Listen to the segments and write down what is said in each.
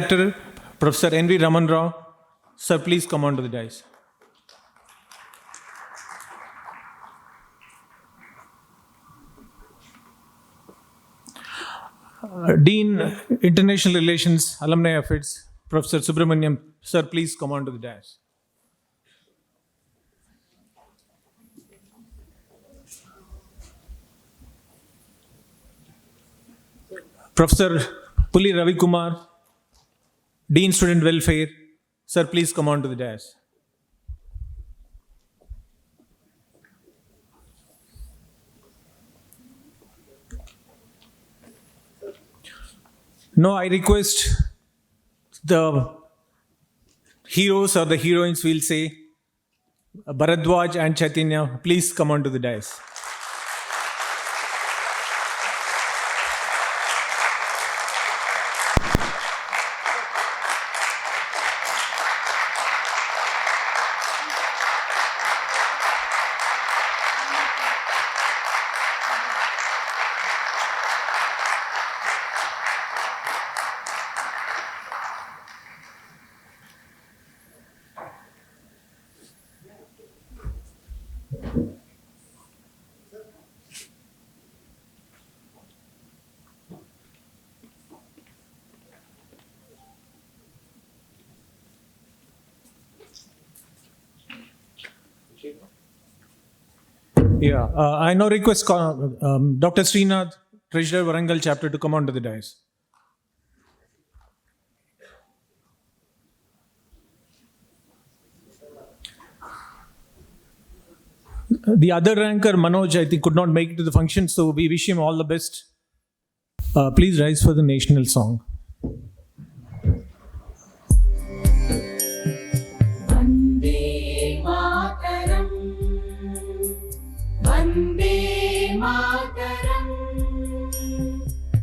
Director, Professor N.V. Raman Rao. Sir, please come on to the dais. Dean, International Relations, Alumni Affairs, Professor Subramaniam. Sir, please come on to the dais. Professor Puli Ravi Kumar, Dean Student Welfare. Sir, please come on to the dais. Now I request the heroes or the heroines, we'll say, Bharadwaj and Chaitanya, please come on to the dais. I now request Dr. Srinath, Treasurer Warangal chapter, to come on to the dais. The other ranker, Manoj, I think could not make it to the function, so we wish him all the best. Please rise for the national song.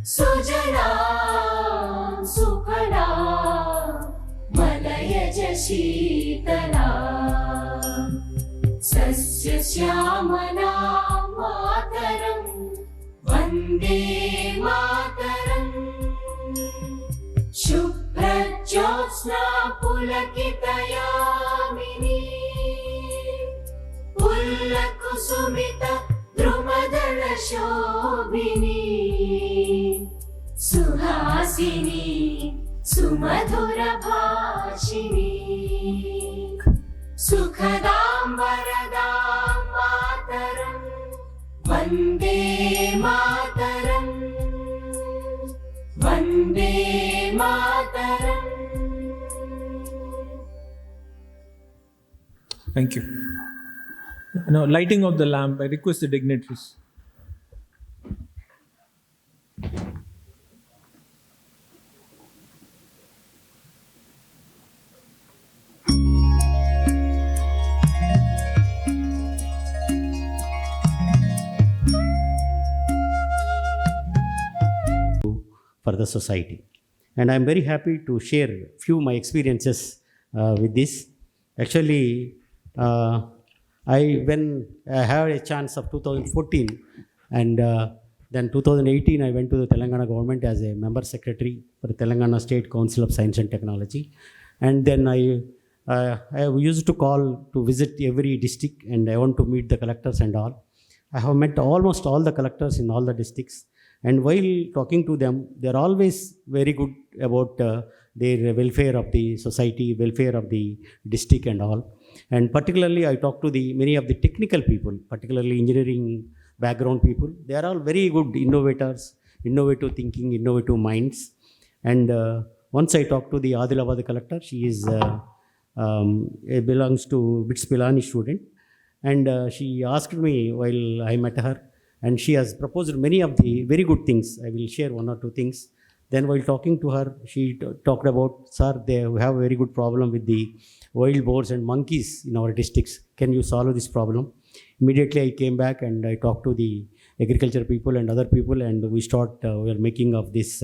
सुजला सुफला मलयज शीतला सस्य श्यामला मातरं वन्दे मातरं शुभ्रज्योत्स्ना पुलकितयामिनी पुल्लकुसुमित द्रुमदल शोभिनी सुहासिनी सुमधुर भाषिणी सुखदां वरदां मातरं वन्दे मातरं Vande Mataram. Thank you. Now, lighting of the lamp, I request the dignitaries. For the society, and I'm very happy to share few my experiences with this. Actually, when I had a chance of 2014, and then 2018 I went to the Telangana government as a member secretary for the Telangana State Council of Science and Technology, and then I used to call to visit every district, and I want to meet the collectors and all. I have met almost all the collectors in all the districts. And while talking to them, they are always very good about their welfare of the society, welfare of the district and all. And particularly, I talk to many of the technical people, particularly engineering background people. They are all very good innovators, innovative thinking, innovative minds. And once I talked to the Adilabad collector, she is belongs to BITS Pilani student. And she asked me while I met her, and she has proposed many of the very good things. I will share one or two things. Then while talking to her, she talked about, sir, they have a very good problem with the wild boars and monkeys in our districts. Can you solve this problem? Immediately I came back and I talked to the agriculture people and other people, and we are making of this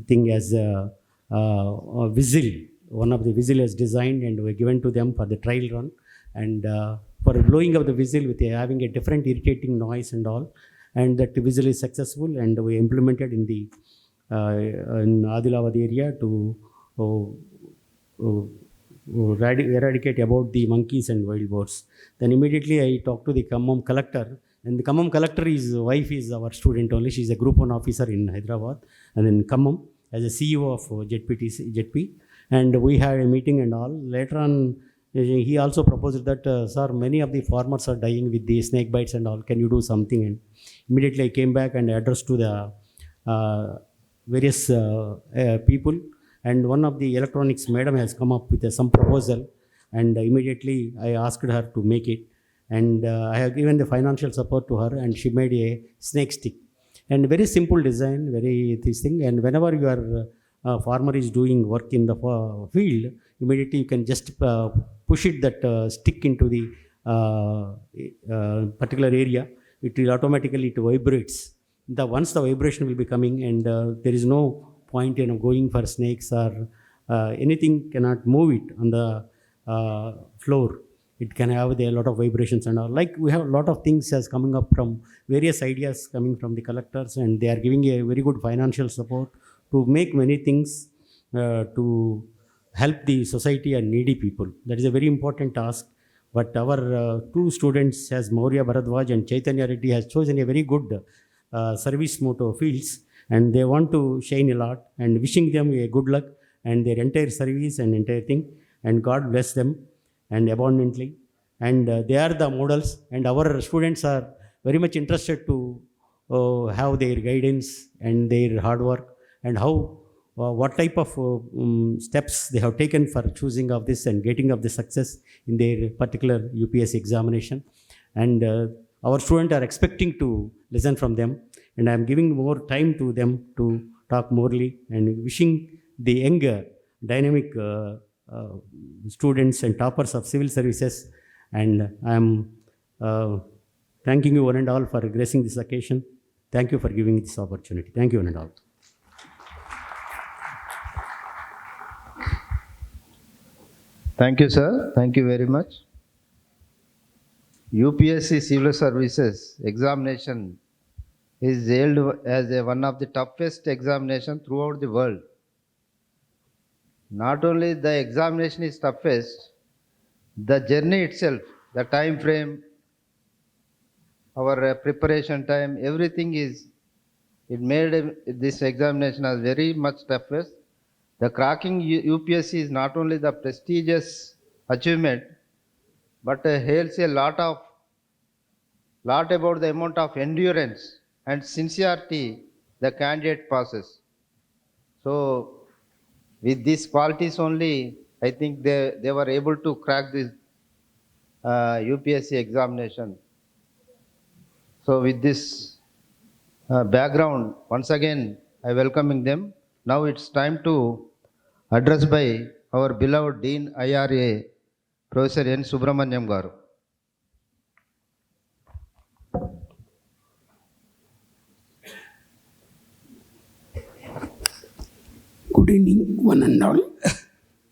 thing as a whistle. One of the whistle is designed and we given to them for the trial run. And for blowing of the whistle with having a different irritating noise and all, and that whistle is successful, and we implemented in the in Adilabad area to eradicate about the monkeys and wild boars. Then immediately I talked to the Khammam collector, and the Khammam collector, his wife is our student only. She's a Group 1 officer in Hyderabad, and then Khammam as a CEO of ZP, and we had a meeting and all. Later on, he also proposed that, sir, many of the farmers are dying with the snake bites and all. Can you do something? And immediately I came back and addressed to the various people. And one of the electronics madam has come up with some proposal, and immediately I asked her to make it. And I have given the financial support to her, and she made a snake stick. And very simple design, very this thing. And whenever your farmer is doing work in the field, immediately you can just push it that stick into the particular area. It will automatically it vibrates. Once the vibration will be coming, and there is no point in going for snakes or anything cannot move it on the floor. It can have a lot of vibrations and all. Like we have a lot of things as coming up from various ideas coming from the collectors, and they are giving a very good financial support to make many things to help the society and needy people. That is a very important task. But our two students, as Maurya Bharadwaj and Chaitanya Reddy, has chosen a very good service motto fields, and they want to shine a lot, and wishing them a good luck and their entire service and entire thing, and God bless them and abundantly. And they are the models, and our students are very much interested to have their guidance and their hard work, and how what type of steps they have taken for choosing of this and getting of the success in their particular UPSC examination. And our students are expecting to listen from them, and I am giving more time to them to talk morely, and wishing the younger dynamic students and toppers of civil services. And I am thanking you one and all for gracing this occasion. Thank you for giving this opportunity. Thank you one and all. Thank you, sir. Thank you very much. UPSC Civil Services examination is hailed as one of the toughest examinations throughout the world. Not only the examination is toughest, the journey itself, the time frame, our preparation time, everything it made this examination as very much toughest. The cracking UPSC is not only the prestigious achievement, but hails a lot about the amount of endurance and sincerity the candidate passes. So, with these qualities only, I think they were able to crack this UPSC examination. So, with this background, once again, I welcoming them. Now it's time to address by our beloved Dean IRA, Professor N. Subramanyam Garu. Good evening, one and all.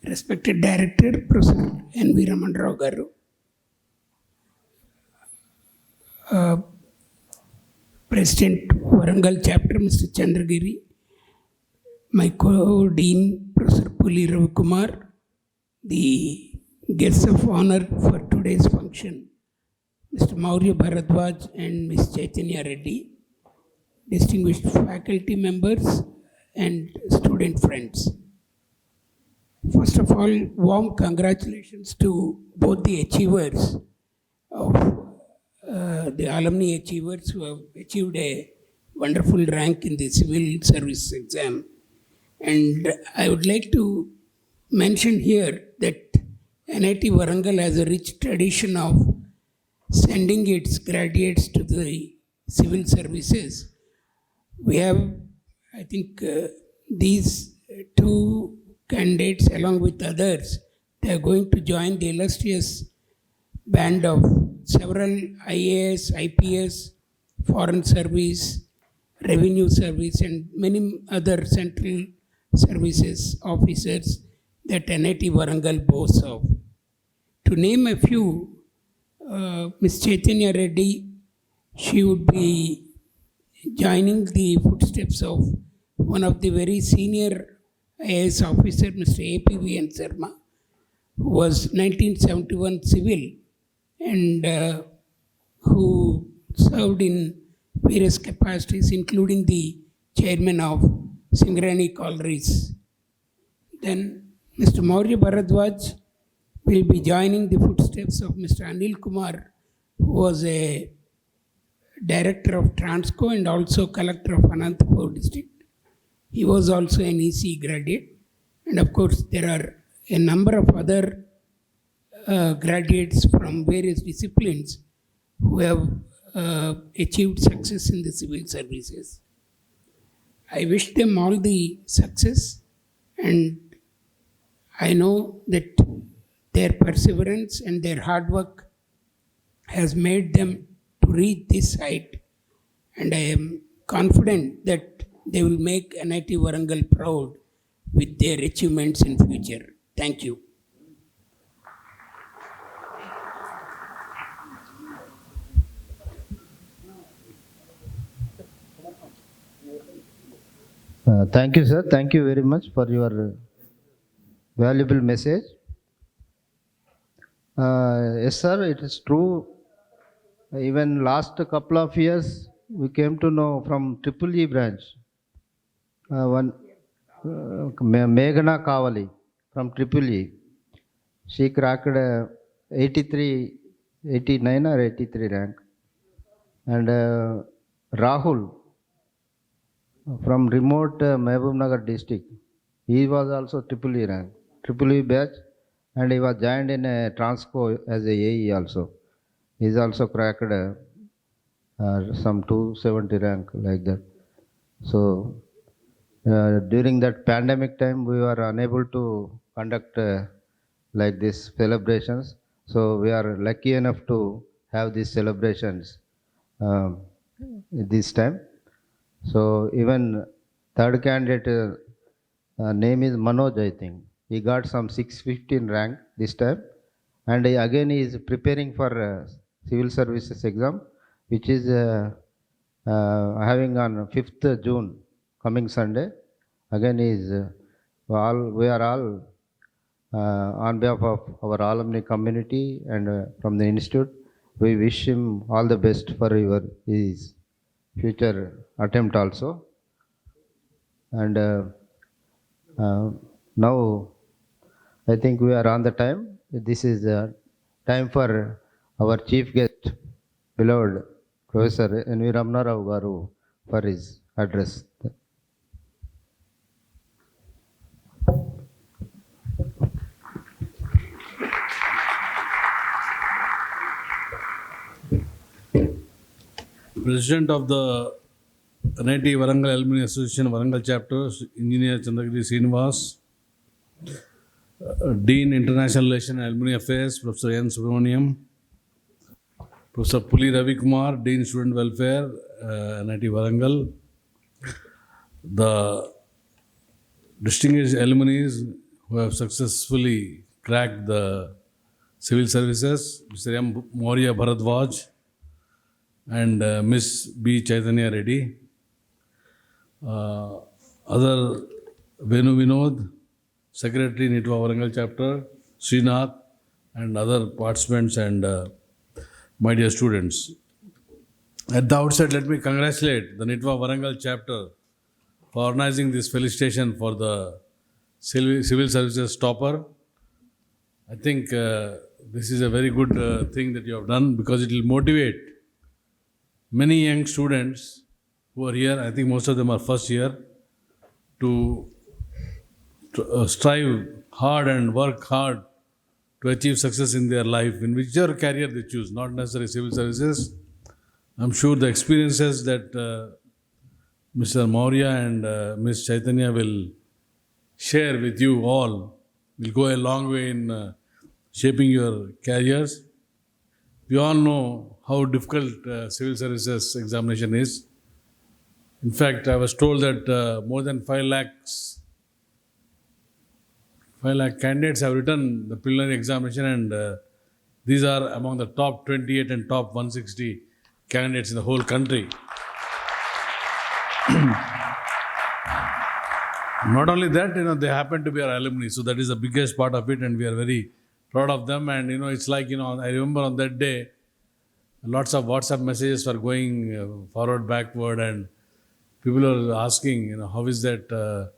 Respected Director, Professor N. V. Raman Rao Garu, President Warangal Chapter, Mr. Chandragiri, my co-dean, Professor Puli Ravikumar, the guests of honor for today's function, Mr. Maurya Bharadwaj and Ms. Chaitanya Reddy, distinguished faculty members and student friends. First of all, warm congratulations to both the achievers of the alumni achievers who have achieved a wonderful rank in the civil service exam. And I would like to mention here that NIT Warangal has a rich tradition of sending its graduates to the civil services. We have, I think, these two candidates along with others, they are going to join the illustrious band of several IAS, IPS, foreign service, revenue service, and many other central services officers that NIT Warangal boasts of. To name a few, Ms. Chaitanya Reddy, she would be joining the footsteps of one of the very senior IAS officer, Mr. APVN Sharma, who was 1971 civil and who served in various capacities, including the chairman of Singarani Collieries. Then Mr. Maurya Bharadwaj will be joining the footsteps of Mr. Anil Kumar, who was a director of Transco and also collector of Anantapur district. He was also an EC graduate. And of course, there are a number of other graduates from various disciplines who have achieved success in the civil services. I wish them all the success, and I know that their perseverance and their hard work has made them to reach this height, and I am confident that they will make NIT Warangal proud with their achievements in future. Thank you. Thank you, sir. Thank you very much for your valuable message. Yes, sir, it is true. Even last couple of years, we came to know from Triple E branch, one Meghana Kavali from Triple E. She cracked 83, 89 or 83 rank. And Rahul from remote Mehboob district, he was also Triple E rank, Triple E batch, and he was joined in a Transco as a AE also. He's also cracked some 270 rank like that. So during that pandemic time, we were unable to conduct like this celebrations. So we are lucky enough to have these celebrations this time. So even third candidate name is Manoj, I think. He got some 615 rank this time, and again he is preparing for civil services exam, which is having on 5th June, coming Sunday. Again we are all on behalf of our alumni community and from the institute, we wish him all the best for his future attempt also. And now I think we are on the time. This is time for our chief guest, beloved Professor N.V. Ramanarao Garu, for his address. President of the NIT Warangal Alumni Association Warangal Chapter, Engineer Chandragiri Srinivas, Dean International Relations and Alumni Affairs, Professor N. Subramaniam, Professor Puli Ravi Kumar, Dean Student Welfare, NIT Warangal, the distinguished alumni who have successfully cracked the civil services, Mr. M. Maurya Bharadwaj and Miss B. Chaitanya Reddy, other Venu Vinod, Secretary NIT Warangal Chapter, Srinath, and other participants and my dear students. At the outset, let me congratulate the NIT Warangal Chapter for organizing this felicitation for the civil services topper. I think this is a very good thing that you have done, because it will motivate many young students who are here. I think most of them are first year, to strive hard and work hard to achieve success in their life, in whichever career they choose, not necessarily civil services. I'm sure the experiences that Mr. Maurya and Ms. Chaitanya will share with you all will go a long way in shaping your careers. We all know how difficult civil services examination is. In fact, I was told that more than 5 lakh candidates have written the preliminary examination, and these are among the top 28 and top 160 candidates in the whole country. Not only that, they happen to be our alumni, so that is the biggest part of it, and we are very proud of them. And it's like, I remember on that day, lots of WhatsApp messages were going forward, backward, and people are asking, how is that?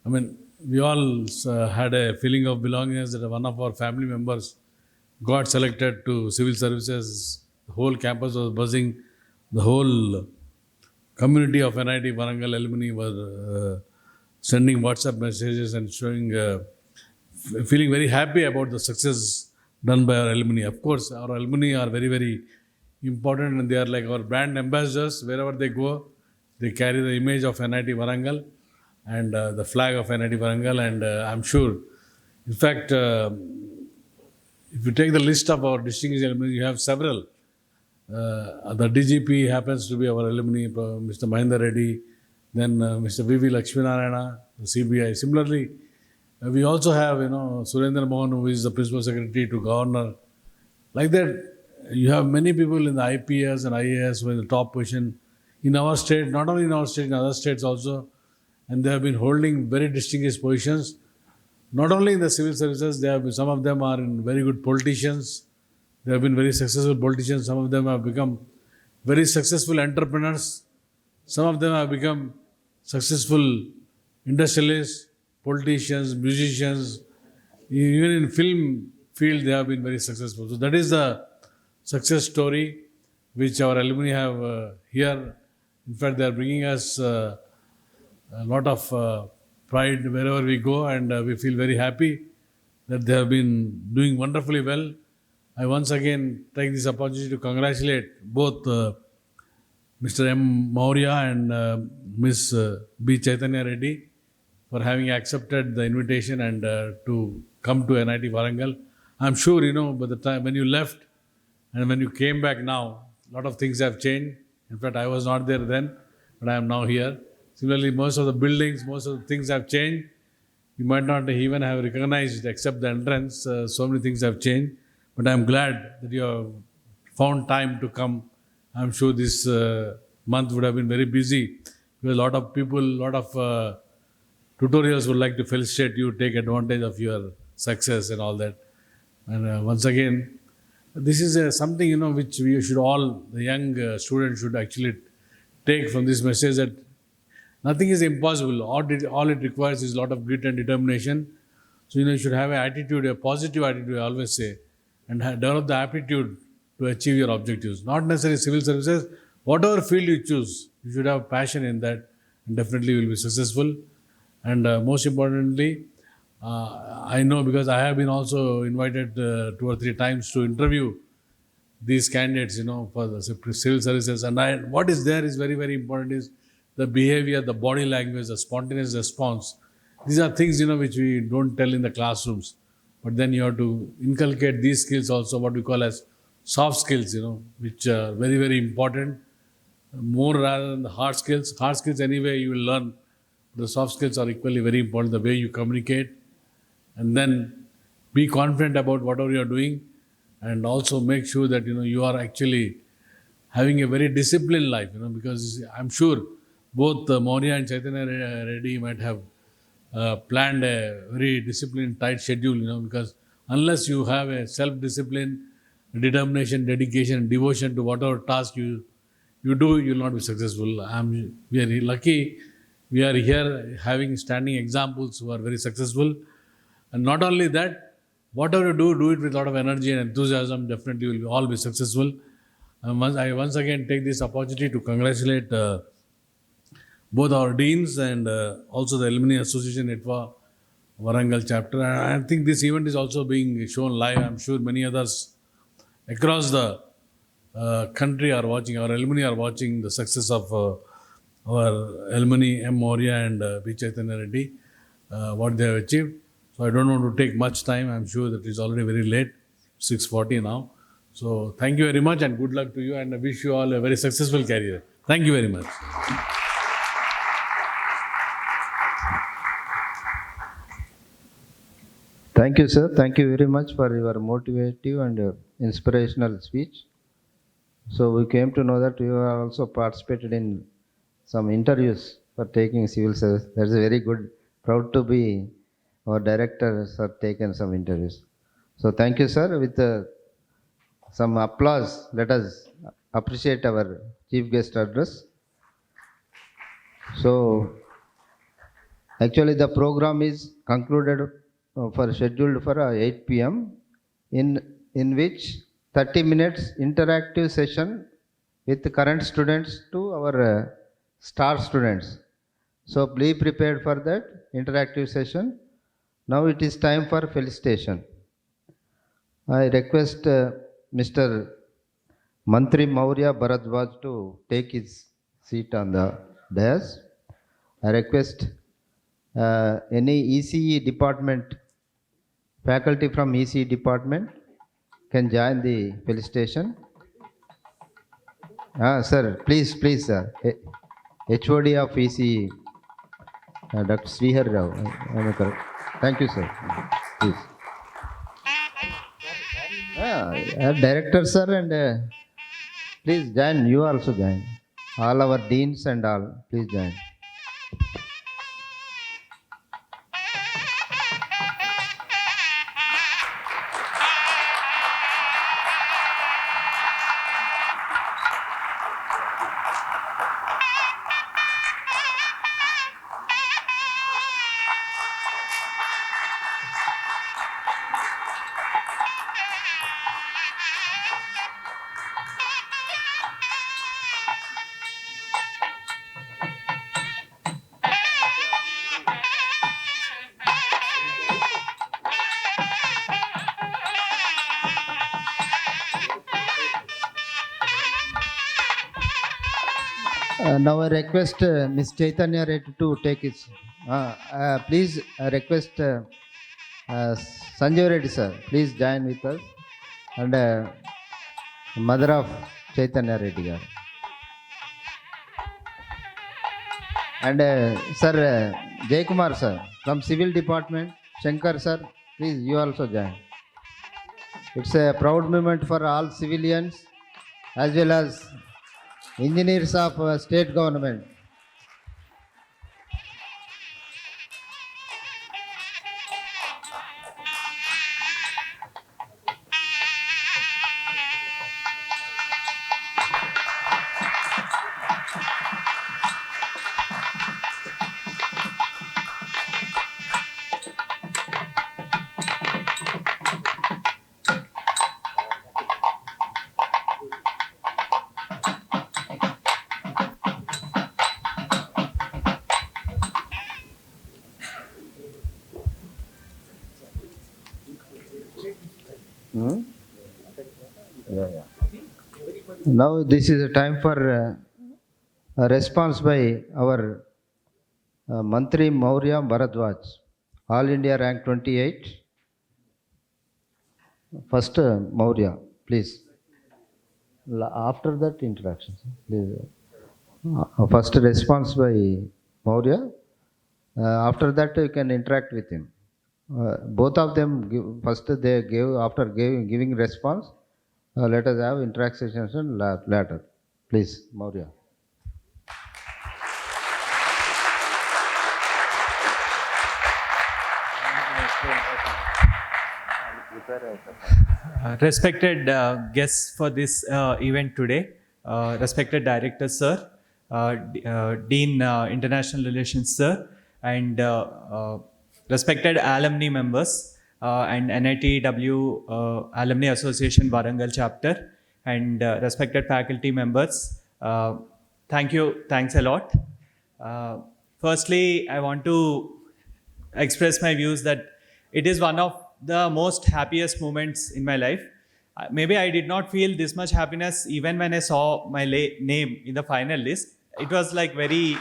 We all had a feeling of belongingness that one of our family members got selected to civil services. The whole campus was buzzing. The whole community of NIT Warangal alumni were sending WhatsApp messages and showing, feeling very happy about the success done by our alumni. Of course, our alumni are very, very important, and they are like our brand ambassadors. Wherever they go, they carry the image of NIT Warangal and the flag of NIT Warangal. And I'm sure, in fact, if you take the list of our distinguished alumni, you have several. The DGP happens to be our alumni, Mr. Mahendra Reddy, then Mr. V.V. Lakshminarayana, the CBI. Similarly, we also have, Surendra Mohan, who is the Principal Secretary to Governor. Like that, you have many people in the IPS and IAS who are in the top position in our state, not only in our state, in other states also. And they have been holding very distinguished positions. Not only in the civil services, some of them are very good politicians. They have been very successful politicians. Some of them have become very successful entrepreneurs. Some of them have become successful industrialists, politicians, musicians. Even in film field, they have been very successful. So that is the success story which our alumni have here. In fact, they are bringing us a lot of pride wherever we go, and we feel very happy that they have been doing wonderfully well. I once again take this opportunity to congratulate both Mr. M. Maurya and Ms. B. Chaitanya Reddy for having accepted the invitation and to come to NIT Warangal. I'm sure, by the time when you left and when you came back now, a lot of things have changed. In fact, I was not there then, but I am now here. Similarly, most of the buildings, most of the things have changed. You might not even have recognized except the entrance. So many things have changed. But I am glad that you have found time to come. I'm sure this month would have been very busy because a lot of people, a lot of tutorials would like to felicitate you, take advantage of your success and all that. And once again, this is something, which we should all, the young students should actually take from this message, that nothing is impossible. All it requires is a lot of grit and determination. So, you should have an attitude, a positive attitude, I always say, and develop the aptitude to achieve your objectives. Not necessarily civil services, whatever field you choose, you should have passion in that, and definitely you will be successful. And most importantly, I know because I have been also invited 2 or 3 times to interview these candidates, for the civil services. And what is there is very, very important is the behavior, the body language, the spontaneous response. These are things, which we don't tell in the classrooms. But then you have to inculcate these skills also, what we call as soft skills, which are very, very important, more rather than the hard skills. Hard skills anyway you will learn. The soft skills are equally very important, the way you communicate. And then be confident about whatever you are doing, and also make sure that, you are actually having a very disciplined life, because I'm sure both Maurya and Chaitanya Reddy might have planned a very disciplined, tight schedule, because unless you have a self-discipline, determination, dedication, devotion to whatever task you do, you will not be successful. We are lucky. We are here having standing examples who are very successful. And not only that, whatever you do it with a lot of energy and enthusiasm. Definitely you will all be successful. I once again take this opportunity to congratulate both our deans and also the Alumni Association NIT Warangal chapter. And I think this event is also being shown live. I'm sure many others across the country are watching. Our alumni are watching the success of our alumni M. Maurya and B. Chaitanya Reddy, what they have achieved. So I don't want to take much time. I'm sure that it's already very late, 6:40 now. So thank you very much and good luck to you, and I wish you all a very successful career. Thank you very much. Thank you, sir. Thank you very much for your motivative and inspirational speech. So we came to know that you have also participated in some interviews for taking civil service. That's a very good proud to be our directors have taken some interviews. So thank you, sir. With some applause, let us appreciate our chief guest address. So actually the program is concluded scheduled for 8 p.m. in which 30 minutes interactive session with the current students to our star students. So be prepared for that interactive session. Now it is time for felicitation. I request Mr. Mantri Maurya Bharadwaj to take his seat on the dais. I request any ECE department, faculty from ECE department can join the felicitation. Sir, please, sir. HOD of ECE, Dr. Srihar Rao. Am I correct? Thank you, sir. Please. Director, sir, and please join. You also join. All our deans and all, please join. Now I request Ms. Chaitanya Reddy to take his. Please request Sanjay Reddy sir. Please join with us, and mother of Chaitanya Reddy garu. And sir Jay Kumar sir from Civil Department, Shankar sir, please you also join. It's a proud moment for all civilians as well as engineers of state government. Now this is a time for a response by our Mantri Maurya Bharadwaj, All India rank 28. First Maurya, please. After that introduction, please. First response by Maurya. After that you can interact with him. Both of them first they gave, after giving response, let us have interaction later. Please, Maurya. Respected guests for this event today, respected Director Sir, Dean International Relations Sir, and respected alumni members and NITW Alumni Association Warangal chapter, and respected faculty members, thanks a lot. Firstly, I want to express my views that it is one of the most happiest moments in my life. Maybe I did not feel this much happiness even when I saw my name in the final list. It was like very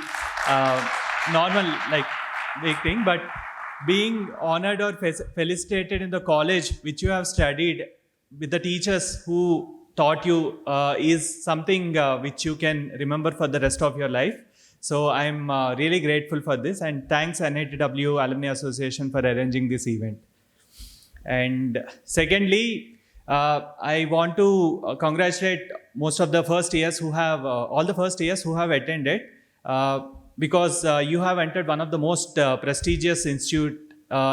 normal, like big thing, but being honored or felicitated in the college which you have studied with the teachers who taught you is something which you can remember for the rest of your life. So I'm really grateful for this, and thanks NITW Alumni Association for arranging this event. And secondly, I want to congratulate most of the first years who have, all the first years who have attended. because you have entered one of the most prestigious institute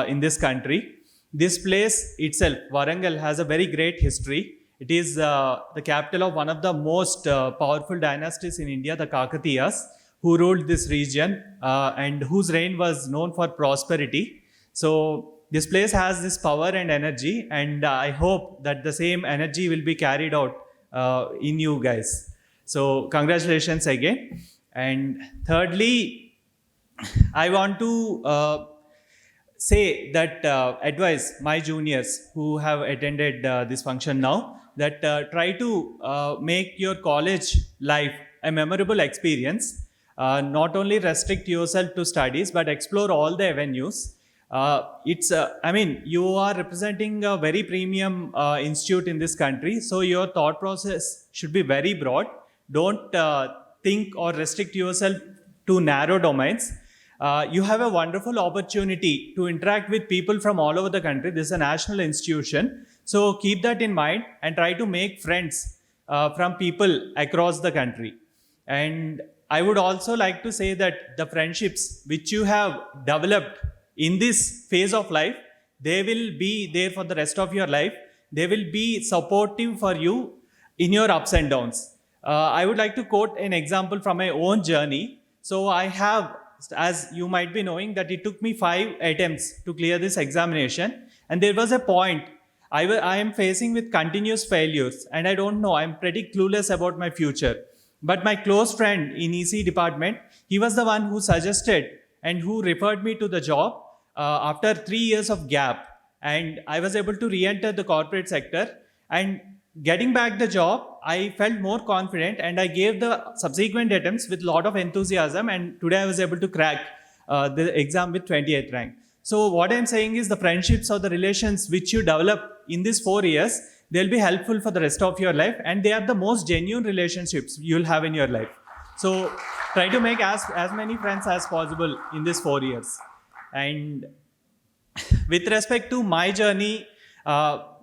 in this country. This place itself, Warangal, has a very great history. It is the capital of one of the most powerful dynasties in India, the Kakatiyas, who ruled this region and whose reign was known for prosperity. So this place has this power and energy, and I hope that the same energy will be carried out in you guys. So congratulations again. And thirdly, I want to say that advise my juniors who have attended this function now, that try to make your college life a memorable experience. Not only restrict yourself to studies, but explore all the avenues. You are representing a very premium institute in this country, so your thought process should be very broad. Don't think or restrict yourself to narrow domains. You have a wonderful opportunity to interact with people from all over the country. This is a national institution, so keep that in mind and try to make friends from people across the country. And I would also like to say that the friendships which you have developed in this phase of life, they will be there for the rest of your life. They will be supportive for you in your ups and downs. I would like to quote an example from my own journey. So I have, as you might be knowing, that it took me 5 attempts to clear this examination. And there was a point I am facing with continuous failures, and I don't know, I'm pretty clueless about my future. But my close friend in EC department, he was the one who suggested and who referred me to the job after 3 years of gap. And I was able to re-enter the corporate sector. And getting back the job, I felt more confident, and I gave the subsequent attempts with a lot of enthusiasm. And today I was able to crack the exam with 28th rank. So what I'm saying is, the friendships or the relations which you develop in these 4 years, they'll be helpful for the rest of your life, and they are the most genuine relationships you'll have in your life. So try to make as many friends as possible in these 4 years. And with respect to my journey,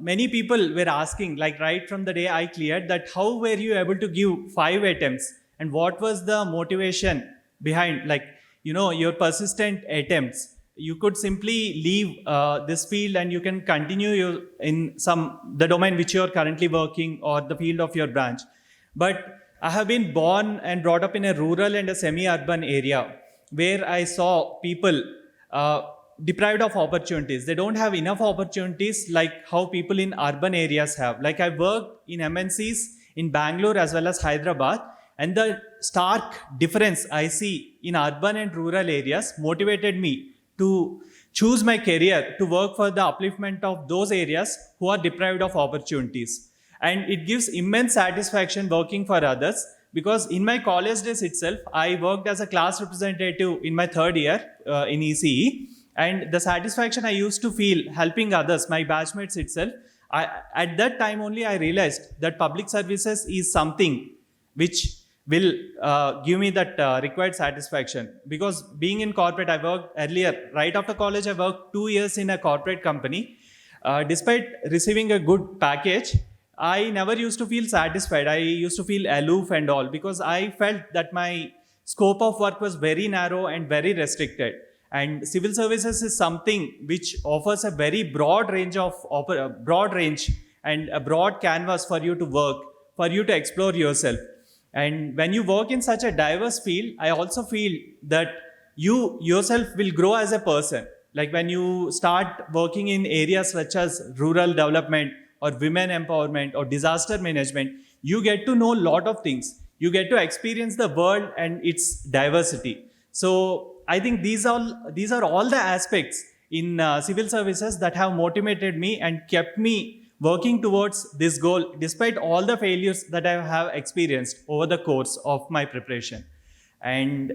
many people were asking, like right from the day I cleared, that how were you able to give 5 attempts, and what was the motivation behind, your persistent attempts? You could simply leave this field and you can continue in the domain which you are currently working, or the field of your branch. But I have been born and brought up in a rural and a semi-urban area where I saw people deprived of opportunities. They don't have enough opportunities like how people in urban areas have. Like, I worked in MNCs in Bangalore as well as Hyderabad, and the stark difference I see in urban and rural areas motivated me to choose my career to work for the upliftment of those areas who are deprived of opportunities. And it gives immense satisfaction working for others, because in my college days itself, I worked as a class representative in my 3rd year in ECE. And the satisfaction I used to feel helping others, my batchmates itself, at that time only I realized that public services is something which will give me that required satisfaction. Because being in corporate, I worked earlier, right after college, I worked 2 years in a corporate company. Despite receiving a good package, I never used to feel satisfied. I used to feel aloof and all, because I felt that my scope of work was very narrow and very restricted. And civil services is something which offers a very broad range and a broad canvas for you to work, for you to explore yourself. And when you work in such a diverse field, I also feel that you yourself will grow as a person. Like when you start working in areas such as rural development or women empowerment or disaster management, you get to know a lot of things. You get to experience the world and its diversity. So I think these are all the aspects in civil services that have motivated me and kept me working towards this goal, despite all the failures that I have experienced over the course of my preparation. And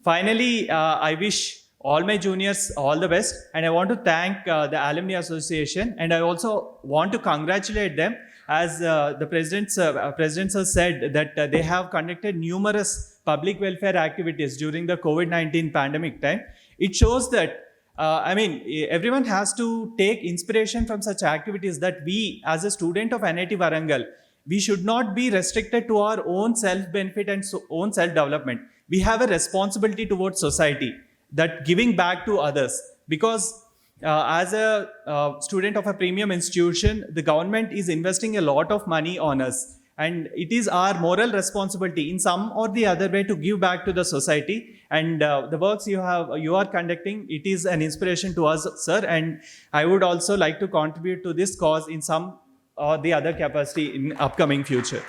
finally, I wish all my juniors all the best, and I want to thank the Alumni Association, and I also want to congratulate them, as the president has said that they have conducted numerous public welfare activities during the COVID-19 pandemic time. It shows that everyone has to take inspiration from such activities, that we, as a student of NIT Warangal, we should not be restricted to our own self-benefit and own self-development. We have a responsibility towards society, that giving back to others. Because as a student of a premium institution, the government is investing a lot of money on us. And it is our moral responsibility in some or the other way to give back to the society. And the works you are conducting, it is an inspiration to us, sir. And I would also like to contribute to this cause in some or the other capacity in upcoming future.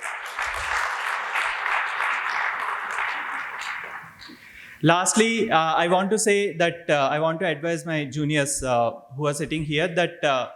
Lastly, I want to say that I want to advise my juniors who are sitting here that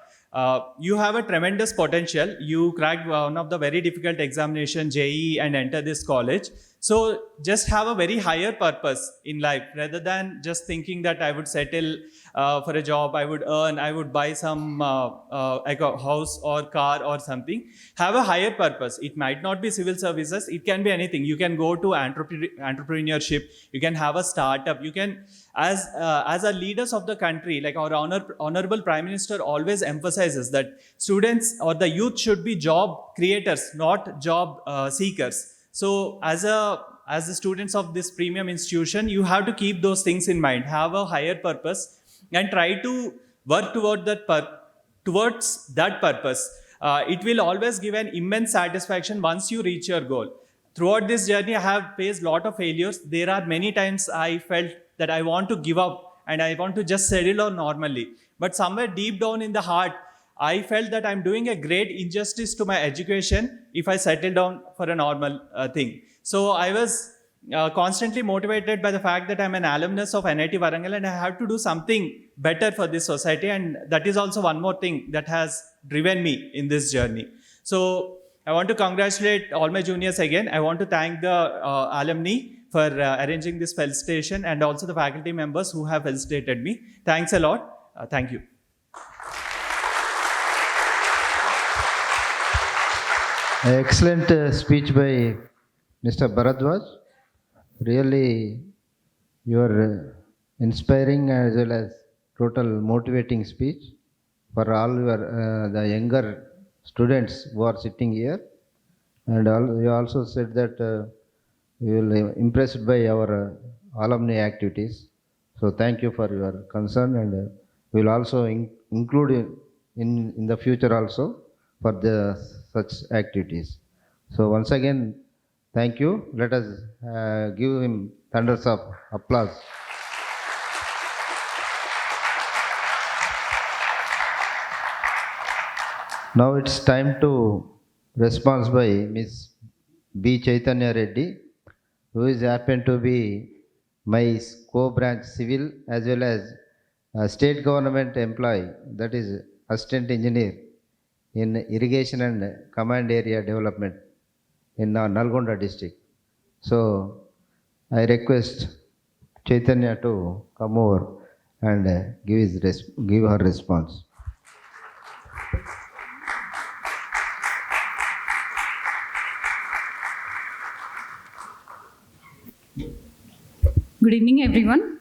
you have a tremendous potential. You cracked one of the very difficult examination, JEE, and enter this college. So just have a very higher purpose in life rather than just thinking that I would settle for a job, I would earn, I would buy some like a house or car or something. Have a higher purpose. It might not be civil services. It can be anything. You can go to entrepreneurship. You can have a startup. You can, as a leaders of the country, like our honorable Prime Minister always emphasizes that students or the youth should be job creators, not job seekers. So as the students of this premium institution, you have to keep those things in mind, have a higher purpose, and try to work towards that purpose. It will always give an immense satisfaction once you reach your goal. Throughout this journey, I have faced a lot of failures. There are many times I felt that I want to give up and I want to just settle down normally. But somewhere deep down in the heart, I felt that I'm doing a great injustice to my education if I settle down for a normal thing. So I was constantly motivated by the fact that I'm an alumnus of NIT Warangal and I have to do something better for this society. And that is also one more thing that has driven me in this journey. So I want to congratulate all my juniors again. I want to thank the alumni for arranging this felicitation and also the faculty members who have felicitated me. Thanks a lot. Thank you. Excellent speech by Mr. Bharadwaj. Really, you are inspiring as well as total motivating speech for all your the younger students who are sitting here. And you also said that you will be impressed by our alumni activities. So thank you for your concern, and we will also include in the future also for the such activities. So once again, thank you. Let us give him thunders of applause. Now it's time to response by Ms. B. Chaitanya Reddy, who is happened to be my co-branch civil as well as state government employee, that is assistant engineer in irrigation and command area development in Nalgonda district. So I request Chaitanya to come over and give her response. Good evening, everyone.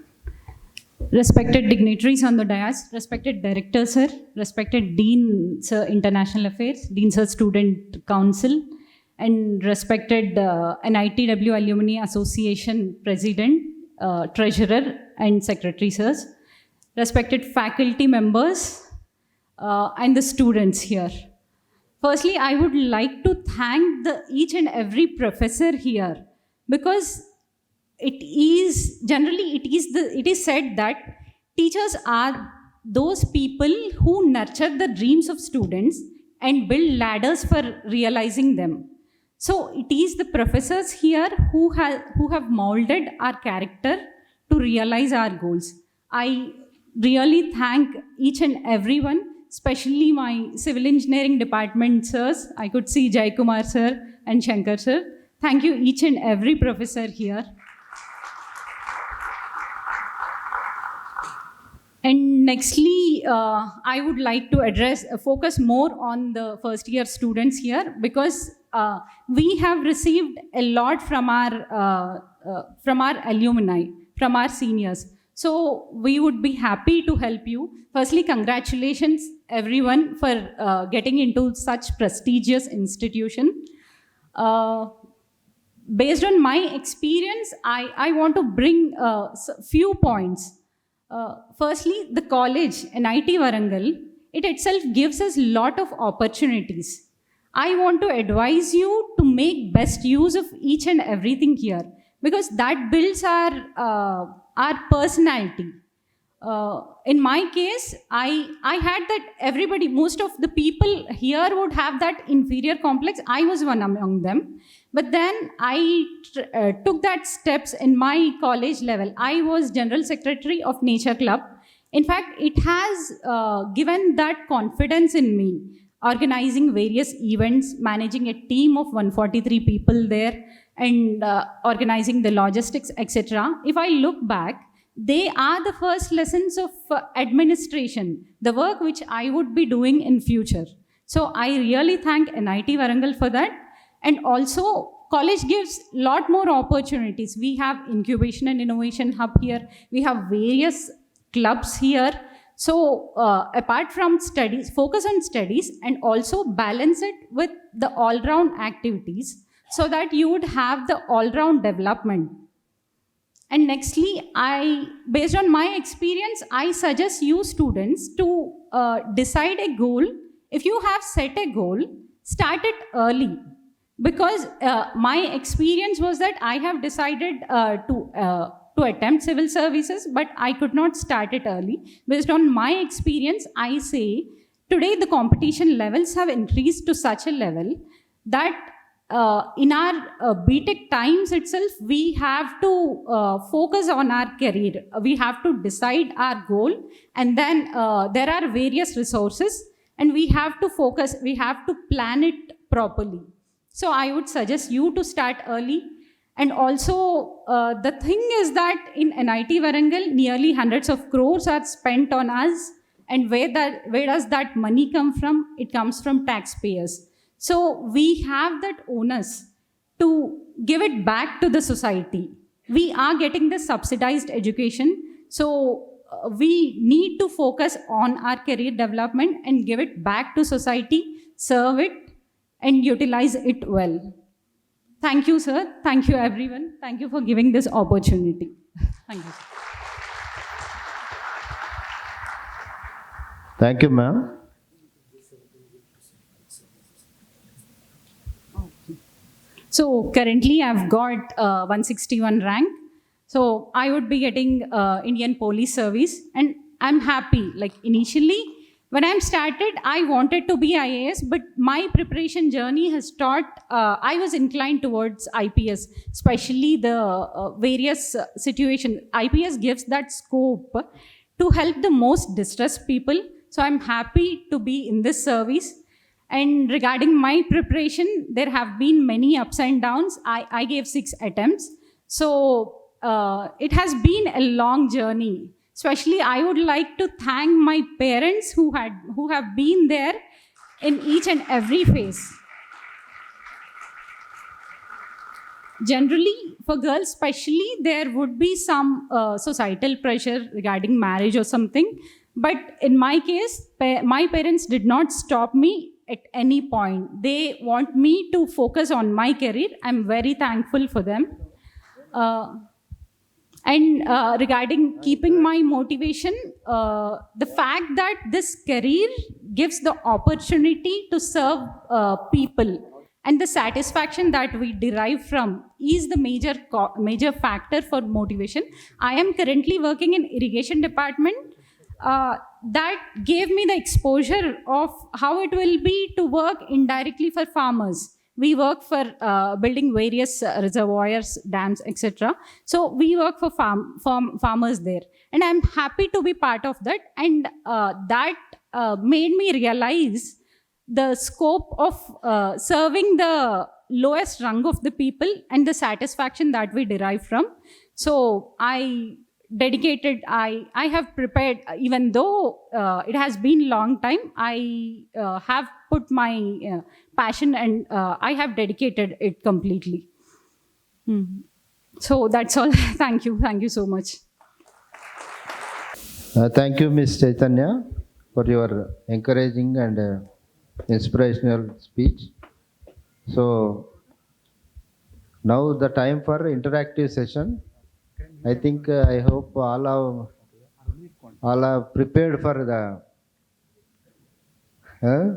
Respected dignitaries on the dais, respected Director Sir, respected Dean Sir International Affairs, Dean Sir Student Council, and respected NITW Alumni Association President, Treasurer, and Secretary Sirs, respected faculty members, and the students here. Firstly, I would like to thank each and every professor here, because it is said that teachers are those people who nurture the dreams of students and build ladders for realizing them. So it is the professors here who have molded our character to realize our goals. I really thank each and everyone, especially my civil engineering department sirs. I could see Jai Kumar sir and Shankar sir. Thank you each and every professor here. And nextly, I would like to focus more on the first year students here, because we have received a lot from our alumni, from our seniors. So we would be happy to help you. Firstly, congratulations everyone for getting into such prestigious institution. Based on my experience, I want to bring few points. Firstly, the college, NIT Warangal, it itself gives us lot of opportunities. I want to advise you to make best use of each and everything here, because that builds our personality. In my case, I had that everybody, most of the people here would have that inferior complex. I was one among them. But then I took that steps in my college level. I was General Secretary of Nature Club. In fact, it has given that confidence in me, organizing various events, managing a team of 143 people there, and organizing the logistics, etc. If I look back, they are the first lessons of administration, the work which I would be doing in future. So I really thank NIT Warangal for that. And also, college gives lot more opportunities. We have incubation and innovation hub here. We have various clubs here. So apart from studies, focus on studies and also balance it with the all-round activities so that you would have the all-round development. And nextly, based on my experience, I suggest you students to decide a goal. If you have set a goal, start it early. Because my experience was that I have decided to attempt civil services, but I could not start it early. Based on my experience, I say today the competition levels have increased to such a level that in our BTech times itself, we have to focus on our career. We have to decide our goal, and then there are various resources, and we have to focus, we have to plan it properly. So I would suggest you to start early. And also, the thing is that in NIT Warangal, nearly hundreds of crores are spent on us. And where does that money come from? It comes from taxpayers. So we have that onus to give it back to the society. We are getting the subsidized education. So we need to focus on our career development and give it back to society, serve it, and utilize it well. Thank you, sir. Thank you, everyone. Thank you for giving this opportunity. Thank you. Thank you, ma'am. So currently I've got 161 rank. So I would be getting Indian Police Service, and I'm happy. Like initially, when I started, I wanted to be IAS, but my preparation journey has taught, I was inclined towards IPS, especially the various situations. IPS gives that scope to help the most distressed people. So I'm happy to be in this service. And regarding my preparation, there have been many ups and downs. I gave 6 attempts. So it has been a long journey. Especially, I would like to thank my parents who have been there in each and every phase. Generally, for girls especially, there would be some societal pressure regarding marriage or something. But in my case, my parents did not stop me at any point. They want me to focus on my career. I'm very thankful for them. And regarding keeping my motivation, the fact that this career gives the opportunity to serve people and the satisfaction that we derive from is the major factor for motivation. I am currently working in irrigation department. That gave me the exposure of how it will be to work indirectly for farmers. We work for building various reservoirs, dams, etc. So we work for farmers there. And I'm happy to be part of that. And that made me realize the scope of serving the lowest rung of the people and the satisfaction that we derive from. So I have prepared, even though it has been a long time, I have put my passion and I have dedicated it completely. So that's all. Thank you so much. Thank you, Ms. Chaitanya, for your encouraging and inspirational speech. So, now the time for interactive session. I think I hope all are prepared for the. Huh?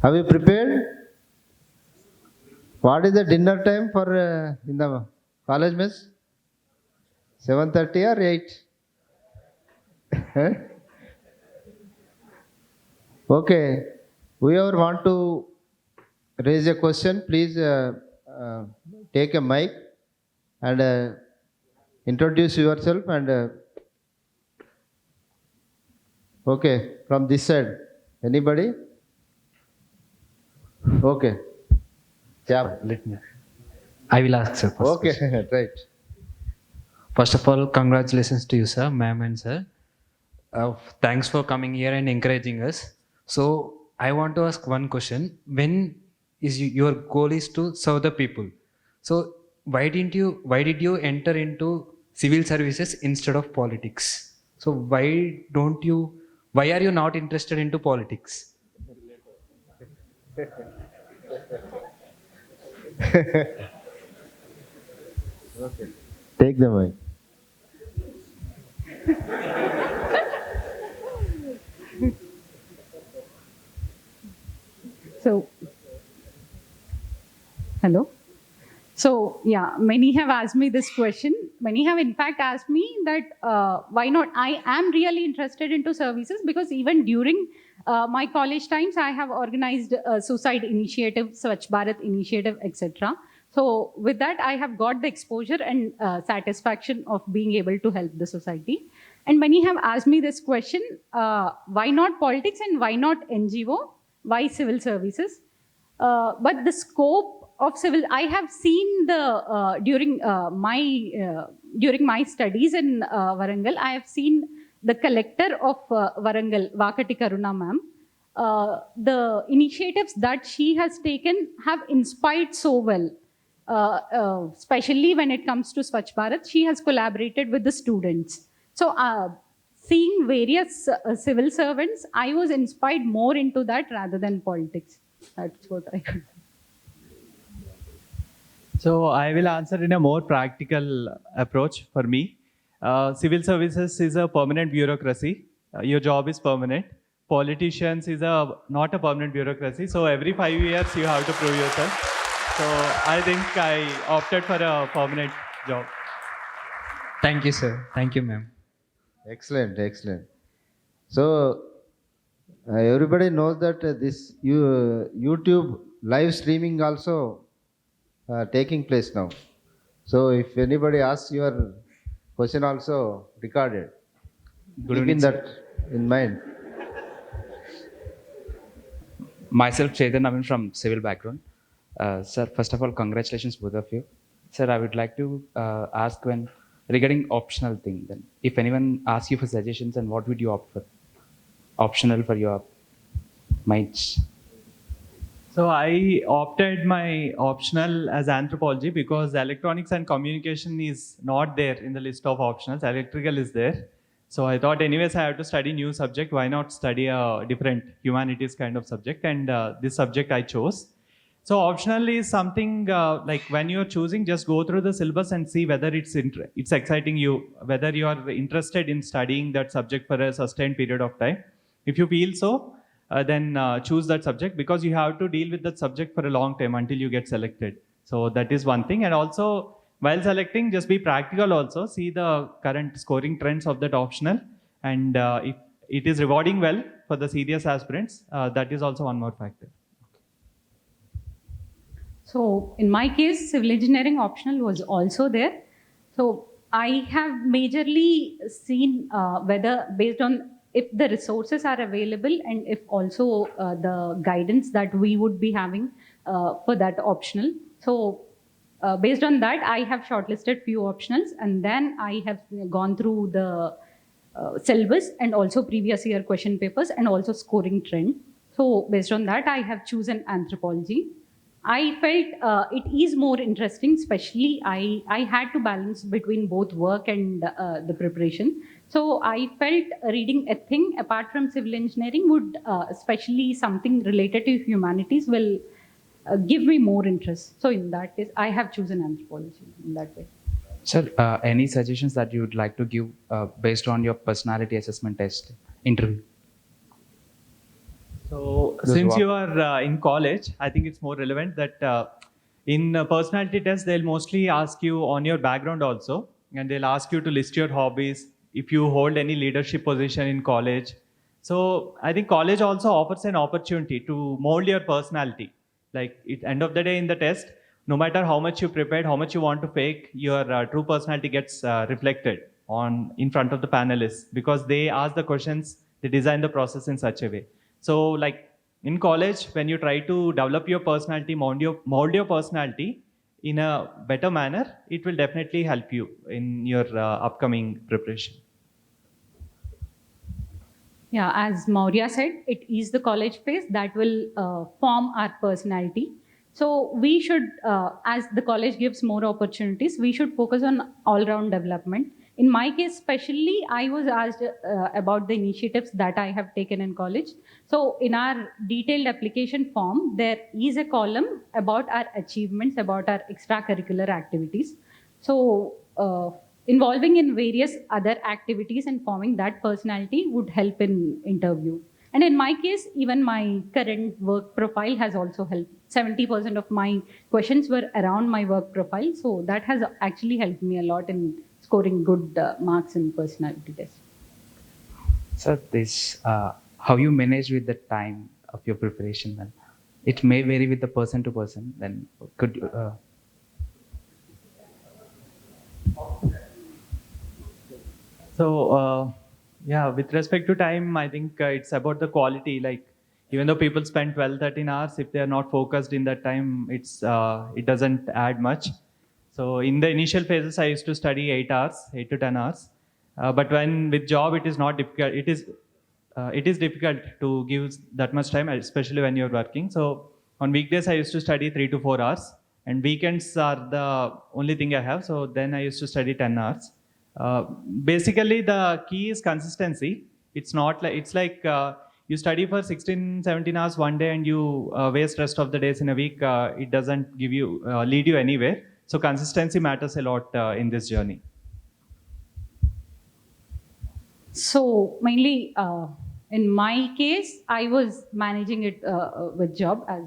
Have you prepared? What is the dinner time for in the college mess? 7:30 or 8? Huh? Okay. Whoever want to raise a question, please take a mic and introduce yourself and okay, from this side. Anybody? Okay. Yeah. Let me. I will ask, sir. First Okay, question. right. First of all, congratulations to you, sir, ma'am, and sir. Thanks for coming here and encouraging us. So, I want to ask one question. When is your goal is to serve the people? So, why did you enter into civil services instead of politics? So, why are you not interested into politics? Take the mic. So, hello. So, yeah, many have asked me this question. Many have, in fact, asked me that why not? I am really interested into services because even during my college times, I have organized suicide initiative, Swachh Bharat initiative, etc. So, with that, I have got the exposure and satisfaction of being able to help the society. And many have asked me this question: why not politics and why not NGO? Why civil services? But the scope of civil, I have seen the during my studies in Warangal, I have seen the collector of Warangal, Vakati Karuna ma'am. The initiatives that she has taken have inspired so well. Especially when it comes to Swachh Bharat, she has collaborated with the students. So, seeing various civil servants, I was inspired more into that rather than politics. That's what I could. So I will answer in a more practical approach for me. Civil services is a permanent bureaucracy. Your job is permanent. Politicians is not a permanent bureaucracy. So every 5 years you have to prove yourself. So I think I opted for a permanent job. Thank you, sir. Thank you, ma'am. Excellent, excellent. So, everybody knows that this YouTube live streaming also taking place now. So, if anybody asks your question, also recorded. Keeping that in mind. Myself, Chetan, I'm from civil background. Sir, first of all, congratulations both of you. Sir, I would like to ask regarding optional thing. Then, if anyone asks you for suggestions, and what would you opt for? Optional for your minds. So I opted my optional as anthropology because electronics and communication is not there in the list of optionals. Electrical is there. So I thought anyways I have to study new subject. Why not study a different humanities kind of subject? And this subject I chose. So optional is something like when you're choosing, just go through the syllabus and see whether it's exciting you, whether you are interested in studying that subject for a sustained period of time. If you feel so, then choose that subject because you have to deal with that subject for a long time until you get selected. So that is one thing. And also while selecting, just be practical also. See the current scoring trends of that optional. And if it is rewarding well for the serious aspirants, that is also one more factor. So in my case, civil engineering optional was also there. So I have majorly seen whether based on if the resources are available and if also the guidance that we would be having for that optional. So based on that, I have shortlisted few optionals and then I have gone through the syllabus and also previous year question papers and also scoring trend. So based on that, I have chosen anthropology. I felt it is more interesting, especially I had to balance between both work and the preparation. So I felt reading a thing apart from civil engineering would, especially something related to humanities, will give me more interest. So in that case, I have chosen anthropology in that way. Sir, any suggestions that you would like to give based on your personality assessment test interview? So, Those since who you are in college, I think it's more relevant that in personality test, they'll mostly ask you on your background also, and they'll ask you to list your hobbies, if you hold any leadership position in college. So, I think college also offers an opportunity to mold your personality. Like, at end of the day in the test, no matter how much you prepared, how much you want to fake, your true personality gets reflected on in front of the panelists because they ask the questions, they design the process in such a way. So, like in college, when you try to develop your personality, mold your personality in a better manner, it will definitely help you in your upcoming preparation. Yeah, as Maurya said, it is the college phase that will form our personality. So we should, as the college gives more opportunities, we should focus on all-round development. In my case, especially, I was asked about the initiatives that I have taken in college. So in our detailed application form, there is a column about our achievements, about our extracurricular activities. So involving in various other activities and forming that personality would help in interview. And in my case, even my current work profile has also helped. 70% of my questions were around my work profile. So that has actually helped me a lot in scoring good marks in personality test. Sir, this how you manage with the time of your preparation, then it may vary with the person to person. Then could you, So, yeah, with respect to time, I think it's about the quality. Like, even though people spend 12, 13 hours, if they are not focused in that time, it doesn't add much. So, in the initial phases, I used to study 8 hours, 8 to 10 hours. But when with job, it is not difficult. It is difficult to give that much time, especially when you're working. So, on weekdays, I used to study 3 to 4 hours, and weekends are the only thing I have. So, then I used to study 10 hours. Basically, the key is consistency. It's not like you study for 16, 17 hours one day and you waste rest of the days in a week. It doesn't give you lead you anywhere. So consistency matters a lot in this journey. So mainly in my case, I was managing it with job as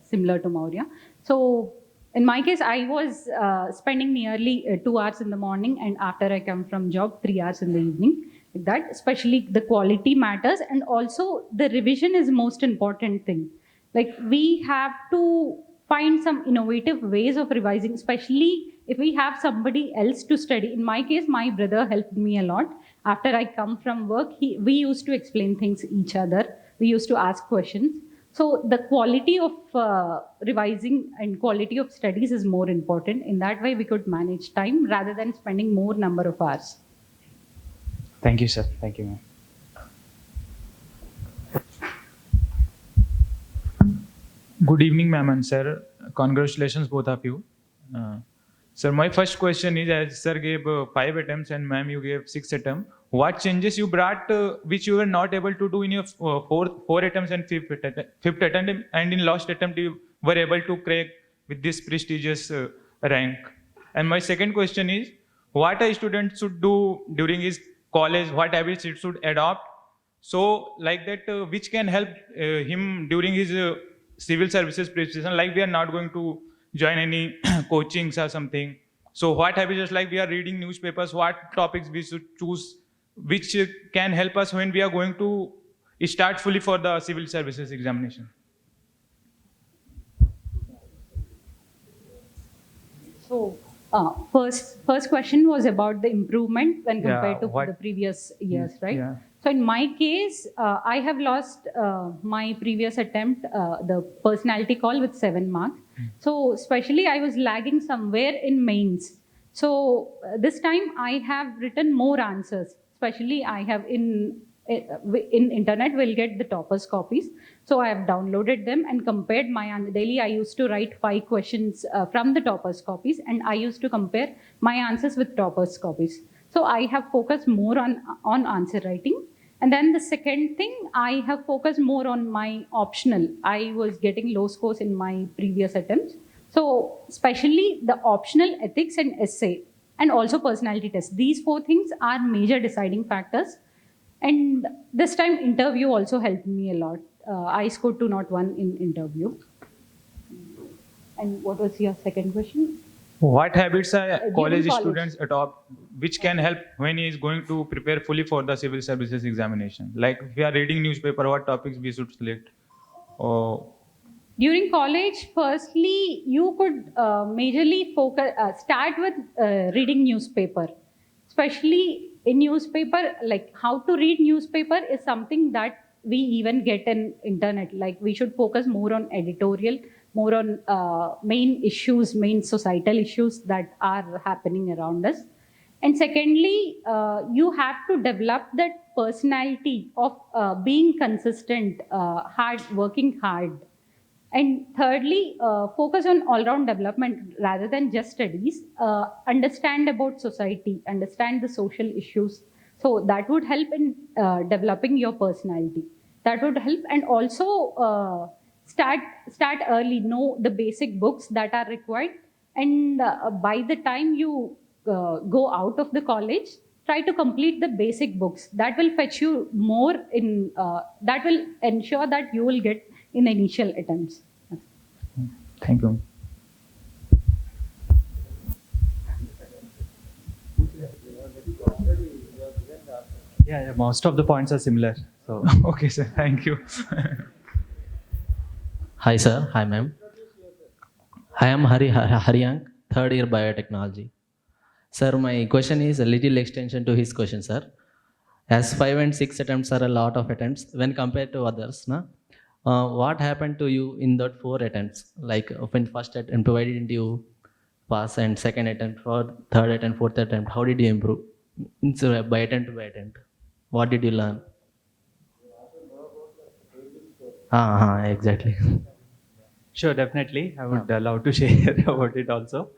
similar to Maurya. So in my case, I was spending nearly 2 hours in the morning, and after I come from job, 3 hours in the evening. Like that, especially the quality matters, and also the revision is most important thing. Like we have to find some innovative ways of revising, especially if we have somebody else to study. In my case, my brother helped me a lot. After I come from work, we used to explain things each other. We used to ask questions. So the quality of revising and quality of studies is more important. In that way, we could manage time rather than spending more number of hours. thank you, sir. Thank you, ma'am. Good evening, ma'am and sir. Congratulations, both of you. Sir, my first question is, as sir gave 5 attempts and ma'am you gave 6 attempts, what changes you brought which you were not able to do in your four attempts and fifth attempt, and in last attempt you were able to crack with this prestigious rank? And my second question is, what a student should do during his college, what habits it should adopt, so like that which can help him during his civil services preparation, like we are not going to join any coachings or something. So what habits, like we are reading newspapers, what topics we should choose, which can help us when we are going to start fully for the civil services examination? So first question was about the improvement when compared to the previous years, right? Yeah. So in my case, I have lost my previous attempt, the personality call, with 7 marks. So especially I was lagging somewhere in mains. So this time I have written more answers. Especially I have in in internet we'll get the toppers copies. So I have downloaded them and compared my daily. I used to write 5 questions from the toppers copies, and I used to compare my answers with toppers copies. So I have focused more on answer writing. And then the second thing, I have focused more on my optional. I was getting low scores in my previous attempts. So especially the optional ethics and essay, and also personality test. These 4 things are major deciding factors. And this time interview also helped me a lot. I scored 201 in interview. And what was your second question? What habits are college college. students adopt which can help when he is going to prepare fully for the civil services examination? Like if we are reading newspaper, what topics we should select? Or During college, firstly, you could majorly focus, start with reading newspaper. Especially in newspaper, like how to read newspaper is something that we even get in internet. Like we should focus more on editorial, more on main issues, main societal issues that are happening around us. And secondly, you have to develop that personality of being consistent, working hard. And thirdly, focus on all-round development rather than just studies. Understand about society, understand the social issues. So that would help in developing your personality. That would help. And also start early, know the basic books that are required. And by the time you go out of the college, try to complete the basic books. That will fetch you more that will ensure that you will get in initial attempts. thank you. Yeah, most of the points are similar. So Okay, sir. Thank you. Hi sir, hi ma'am. I am Haryank, third year biotechnology. Sir, my question is a little extension to his question, sir. As 5 and 6 attempts are a lot of attempts when compared to others, na? What happened to you in that 4 attempts? Like when first attempt, why didn't you pass, and second attempt, or third attempt, fourth attempt, how did you improve? So by attempt to by attempt, what did you learn? Exactly. sure, definitely. I would love to share about it also.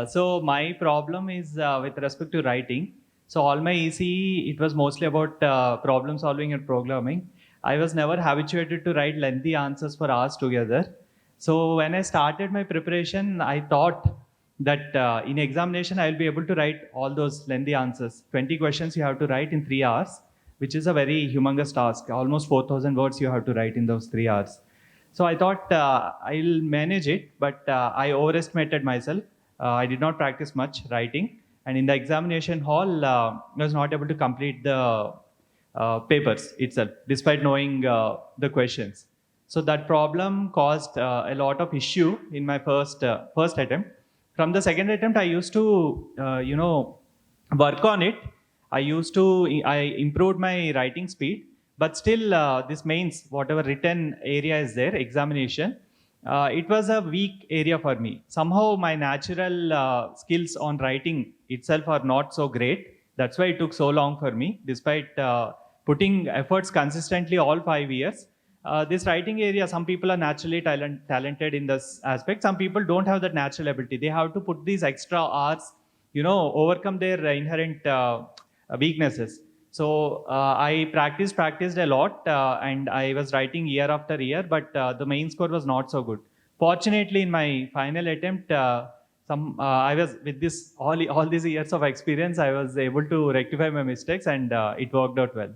So my problem is with respect to writing. So all my ECE, it was mostly about problem solving and programming. I was never habituated to write lengthy answers for hours together. So when I started my preparation, I thought that in examination, I'll be able to write all those lengthy answers. 20 questions you have to write in 3 hours, which is a very humongous task. Almost 4,000 words you have to write in those 3 hours. So I thought I'll manage it, but I overestimated myself. I did not practice much writing. And in the examination hall, I was not able to complete the papers itself, despite knowing the questions. So that problem caused a lot of issue in my first attempt. From the second attempt, I used to, work on it. I improved my writing speed, but still this mains, whatever written area is there, examination, it was a weak area for me. Somehow my natural skills on writing itself are not so great. That's why it took so long for me, despite putting efforts consistently all 5 years. This writing area, some people are naturally talented in this aspect. Some people don't have that natural ability. They have to put these extra hours, overcome their inherent weaknesses. So I practiced a lot, and I was writing year after year, but the main score was not so good. Fortunately, in my final attempt, I was with this all these years of experience, I was able to rectify my mistakes, and it worked out well.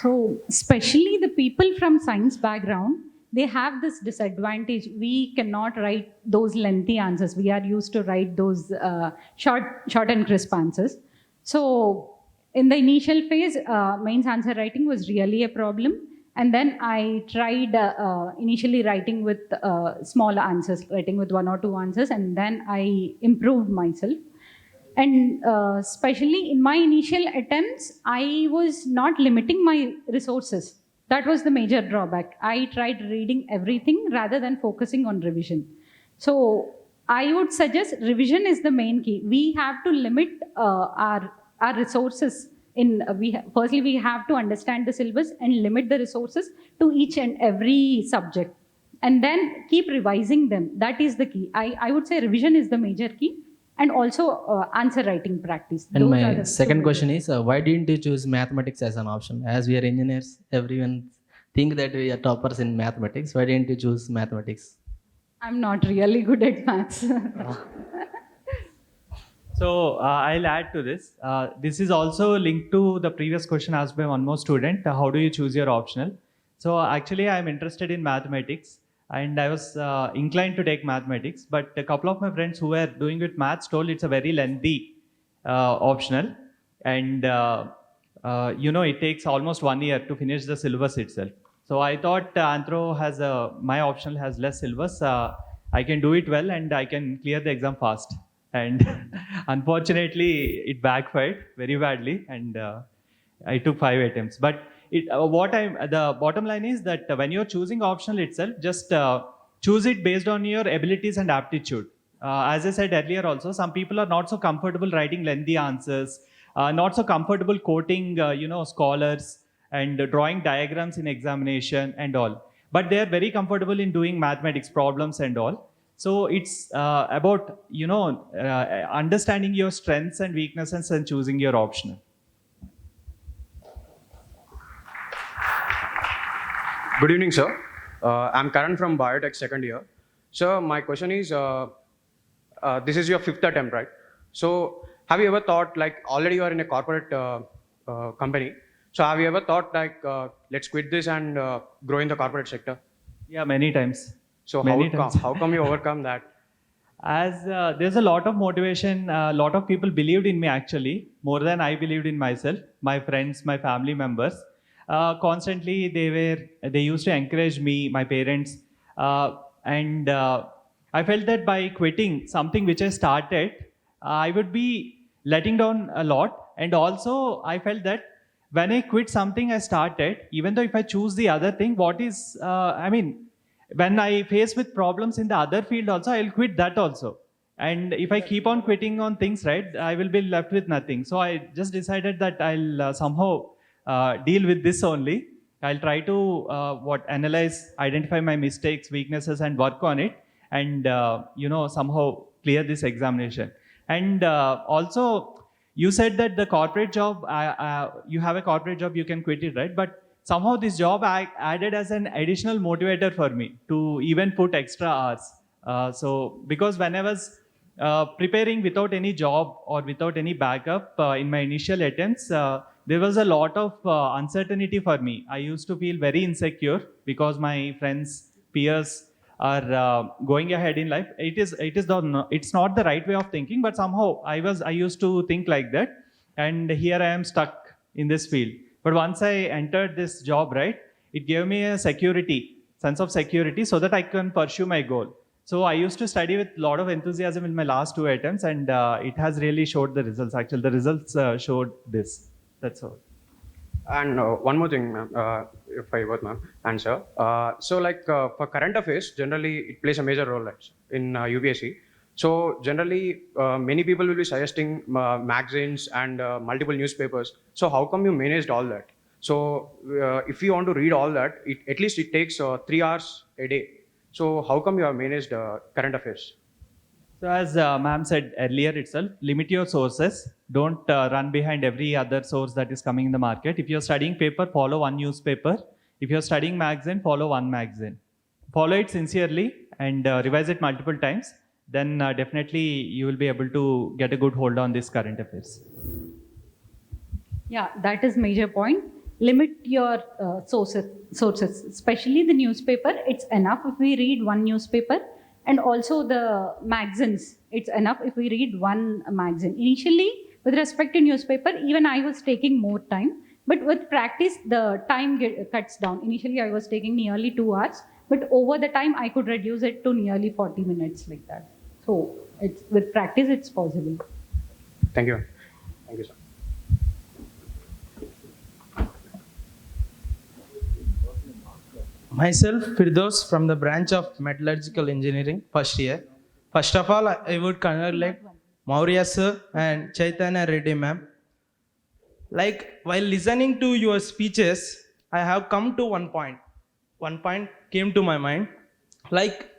So especially the people from science background, they have this disadvantage. We cannot write those lengthy answers. We are used to write those short and crisp answers. So in the initial phase, mains answer writing was really a problem. And then I tried initially writing with small answers, writing with 1 or 2 answers, and then I improved myself. And especially in my initial attempts, I was not limiting my resources. That was the major drawback. I tried reading everything rather than focusing on revision. So I would suggest revision is the main key. We have to limit our resources. Firstly, we have to understand the syllabus and limit the resources to each and every subject, and then keep revising them. That is the key. I would say revision is the major key, and also answer writing practice. And Those are my the second two question is, why didn't you choose mathematics as an option? As we are engineers, everyone think that we are toppers in mathematics. Why didn't you choose mathematics? I'm not really good at maths. So I'll add to this. This is also linked to the previous question asked by one more student. How do you choose your optional? So actually, I'm interested in mathematics, and I was inclined to take mathematics. But a couple of my friends who were doing with maths told it's a very lengthy optional, and it takes almost 1 year to finish the syllabus itself. So I thought my optional has less syllabus. I can do it well, and I can clear the exam fast. And unfortunately, it backfired very badly, and I took 5 attempts. But the bottom line is that when you're choosing optional itself, just choose it based on your abilities and aptitude. As I said earlier, also some people are not so comfortable writing lengthy answers, not so comfortable quoting, scholars and drawing diagrams in examination and all. But they are very comfortable in doing mathematics problems and all. So it's about, understanding your strengths and weaknesses and choosing your optional. Good evening, sir. I'm Karan from Biotech second year. Sir, my question is, this is your 5th attempt, right? So have you ever thought, like, already you are in a corporate company. So have you ever thought, like, let's quit this and grow in the corporate sector? Yeah, many times. So how come you overcome that? As there's a lot of motivation, a lot of people believed in me actually, more than I believed in myself. My friends, my family members, constantly they used to encourage me, my parents, and I felt that by quitting something which I started, I would be letting down a lot. And also I felt that when I quit something I started, even though if I choose the other thing, when I face with problems in the other field also, I'll quit that also. And if I keep on quitting on things, right, I will be left with nothing. So I just decided that I'll somehow deal with this only. I'll try to analyze, identify my mistakes, weaknesses, and work on it, and somehow clear this examination. And also, you said that the corporate job, you have a corporate job, you can quit it, right? But somehow this job I added as an additional motivator for me to even put extra hours. So because when I was preparing without any job or without any backup in my initial attempts, there was a lot of uncertainty for me. I used to feel very insecure because my friends, peers are going ahead in life. It's not the right way of thinking, but somehow I used to think like that, and here I am stuck in this field. But once I entered this job, right, it gave me a sense of security, so that I can pursue my goal. So I used to study with a lot of enthusiasm in my last 2 attempts, and it has really showed the results. Actually, the results showed this. That's all. And one more thing, ma'am, if I would, ma'am, answer. So like for current affairs, generally it plays a major role in UPSC. So generally, many people will be suggesting magazines and multiple newspapers. So how come you managed all that? So if you want to read all that, at least it takes 3 hours a day. So how come you have managed current affairs? So as ma'am said earlier itself, limit your sources. Don't run behind every other source that is coming in the market. If you're studying paper, follow one newspaper. If you're studying magazine, follow one magazine. Follow it sincerely and revise it multiple times. Then definitely you will be able to get a good hold on this current affairs. Yeah, that is major point. Limit your sources, especially the newspaper. It's enough if we read one newspaper, and also the magazines. It's enough if we read one magazine. Initially, with respect to newspaper, even I was taking more time, but with practice, the time cuts down. Initially, I was taking nearly 2 hours, but over the time, I could reduce it to nearly 40 minutes like that. So with practice, it's possible. Thank you. Thank you, sir. Myself, Firdos, from the branch of Metallurgical Engineering, first year. First of all, I would congratulate Maurya sir and Chaitanya Reddy ma'am. Like while listening to your speeches, I have come to one point. One point came to my mind. Like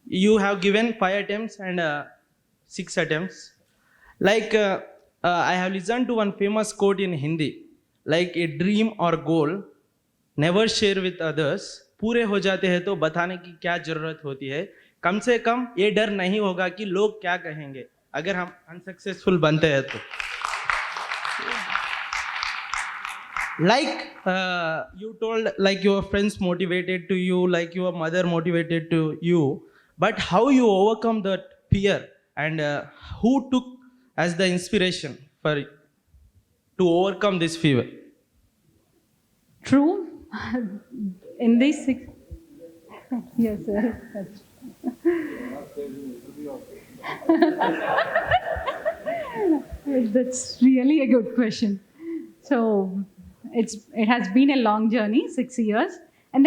you have given 5 attempts and 6 attempts. Like I have listened to one famous quote in Hindi. Like a dream or goal, never share with others. पूरे हो जाते हैं तो बताने की क्या जरूरत होती है. कम से कम ये डर नहीं होगा कि लोग क्या कहेंगे अगर हम अनसक्सेसफुल बनते हैं तो. Like you told, like your friends motivated to you, like your mother motivated to you, but how you overcome that fear and who took as the inspiration for to overcome this fear? True. In these 6. Yes, sir. That's That's really a good question. So it has been a long journey, 6 years, and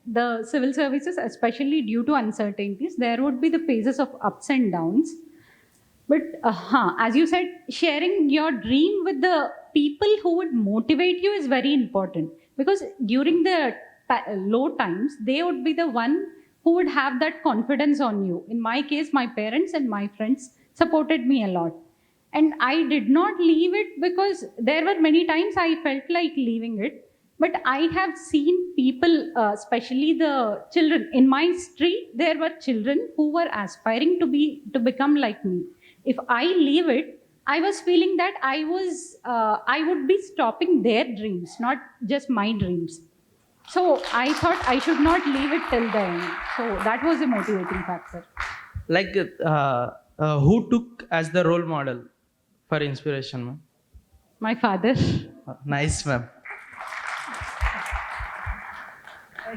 the civil services, especially due to uncertainties, there would be the phases of ups and downs. But as you said, sharing your dream with the people who would motivate you is very important, because during the low times, they would be the one who would have that confidence on you. In my case, my parents and my friends supported me a lot. And I did not leave it because there were many times I felt like leaving it. But I have seen people, especially the children in my street, there were children who were aspiring to become like me. If I leave it, I was feeling that I would be stopping their dreams, not just my dreams. So I thought I should not leave it till the end. So that was a motivating factor. Like who took as the role model for inspiration, ma'am? My father. Nice, ma'am.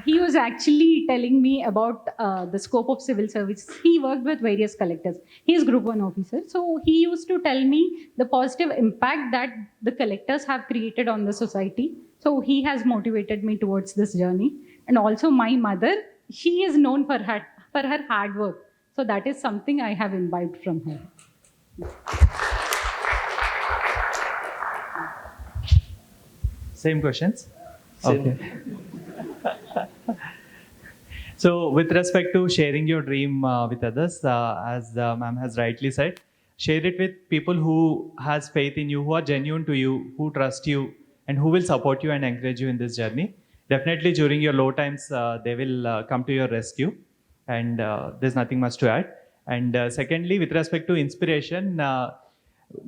He was actually telling me about the scope of civil service. He worked with various collectors. He is Group 1 officer. So he used to tell me the positive impact that the collectors have created on the society. So he has motivated me towards this journey. And also my mother, she is known for her hard work. So that is something I have imbibed from her. Same questions? Same. Okay. So with respect to sharing your dream with others, as ma'am has rightly said, share it with people who has faith in you, who are genuine to you, who trust you, and who will support you and encourage you in this journey. Definitely during your low times, they will come to your rescue, and there's nothing much to add. And secondly, with respect to inspiration,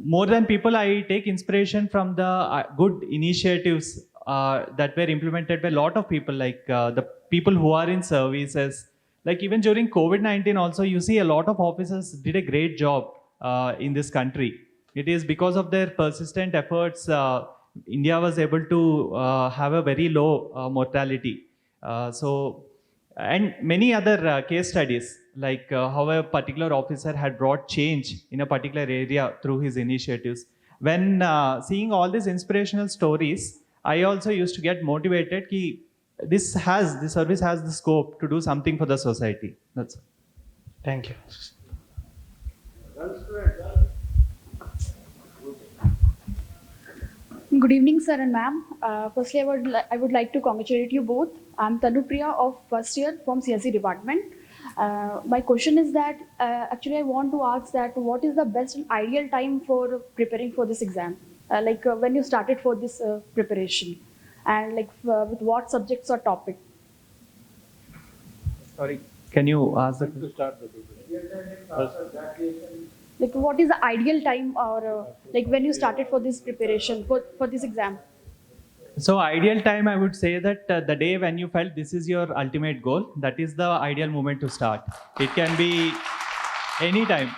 more than people, I take inspiration from the good initiatives that were implemented by a lot of people, like the people who are in services. Like even during COVID-19 also, you see a lot of officers did a great job in this country. It is because of their persistent efforts, India was able to have a very low mortality. And many other case studies, like how a particular officer had brought change in a particular area through his initiatives. When seeing all these inspirational stories, I also used to get motivated कि this service has the scope to do something for the society. That's all. Thank you. Good evening, sir and ma'am. Firstly, I would like to congratulate you both. I'm Tanupriya of first year from CSE department. My question is that actually I want to ask that what is the best and ideal time for preparing for this exam? Like when you started for this preparation, and like with what subjects or topic? Sorry, can you ask that? To start the preparation. Like what is the ideal time, or like when you started for this preparation for this exam? So ideal time, I would say that the day when you felt this is your ultimate goal, that is the ideal moment to start. It can be any time.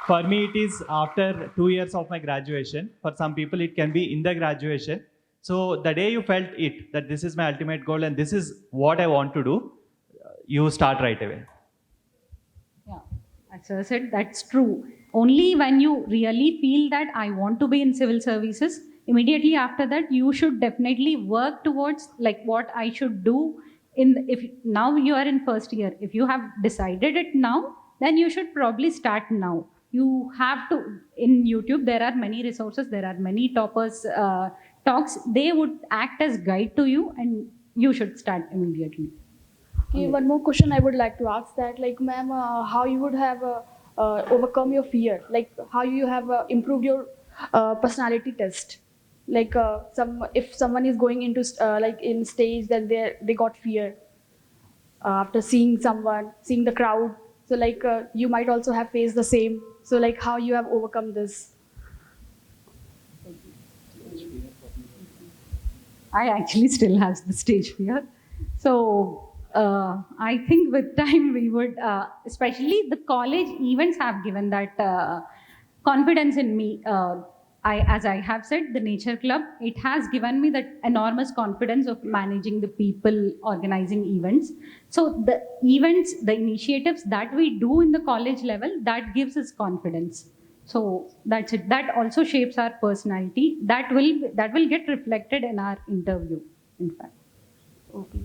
For me, it is after 2 years of my graduation. For some people, it can be in the graduation. So the day you felt it, that this is my ultimate goal and this is what I want to do, you start right away. Yeah, as I said, that's true. Only when you really feel that I want to be in civil services, immediately after that, you should definitely work towards like what I should do. If now you are in first year, if you have decided it now, then you should probably start now. You have to, in YouTube, there are many resources, there are many toppers talks. They would act as guide to you, and you should start immediately. Okay, one more question I would like to ask that, like, ma'am, how you would have overcome your fear? Like, how you have improved your personality test? Like, if someone is going into like in stage, then they got fear after seeing someone, seeing the crowd. So, like, you might also have faced the same. So, like, how you have overcome this? I actually still have the stage fear. So I think with time we would, especially the college events have given that confidence in me. As I have said, the Nature Club, it has given me that enormous confidence of managing the people, organizing events. So the events, the initiatives that we do in the college level, that gives us confidence. So that's it. That also shapes our personality. That will get reflected in our interview, in fact. Okay.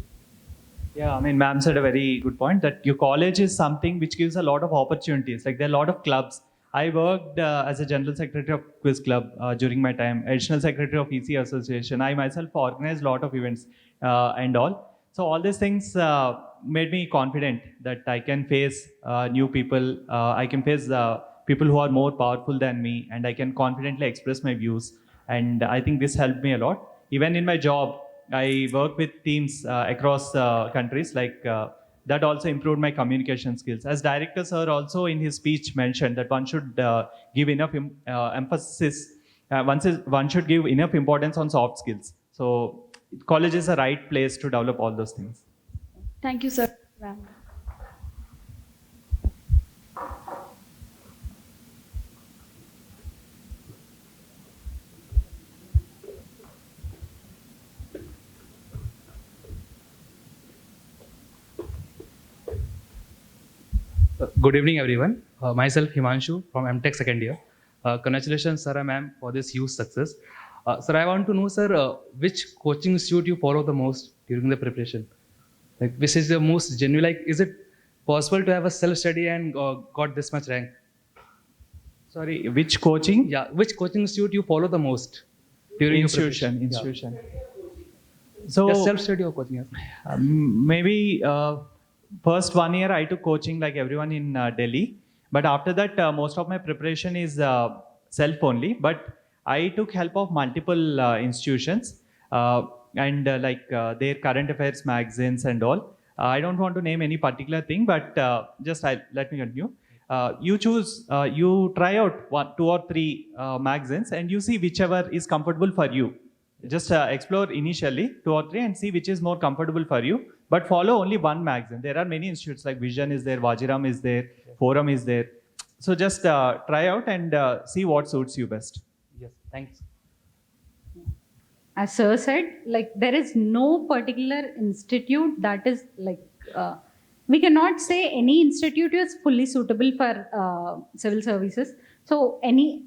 Yeah, I mean, ma'am said a very good point that your college is something which gives a lot of opportunities. Like there are a lot of clubs. I worked as a general secretary of Quiz Club during my time, additional secretary of EC Association. I myself organized a lot of events and all. So all these things made me confident that I can face new people. I can face people who are more powerful than me, and I can confidently express my views. And I think this helped me a lot. Even in my job, I work with teams across countries. That also improved my communication skills. As director sir also in his speech mentioned that one should give enough emphasis. One should give enough importance on soft skills. So college is the right place to develop all those things. Thank you, sir. Ma'am. Good evening, everyone. Myself, Himanshu from MTech second year. Congratulations, sir and ma'am, for this huge success. Sir, I want to know, sir, which coaching institute you follow the most during the preparation? Like, which is the most genuine? Like, is it possible to have a self-study and got this much rank? Sorry, which coaching? Yeah, which coaching institute you follow the most during Institution. your preparation? So Just self-study or coaching? maybe first 1 year I took coaching like everyone in Delhi, but after that most of my preparation is self only. But I took help of multiple institutions and their current affairs magazines and all. I don't want to name any particular thing, but let me continue. You try out 1, 2 or 3 magazines and you see whichever is comfortable for you. Just explore initially 2 or 3 and see which is more comfortable for you. But follow only one magazine. There are many institutes like Vision is there, Vajiram is there, Forum is there. So just try out and see what suits you best. Yes, thanks. As sir said, like there is no particular institute that is like, we cannot say any institute is fully suitable for civil services. So any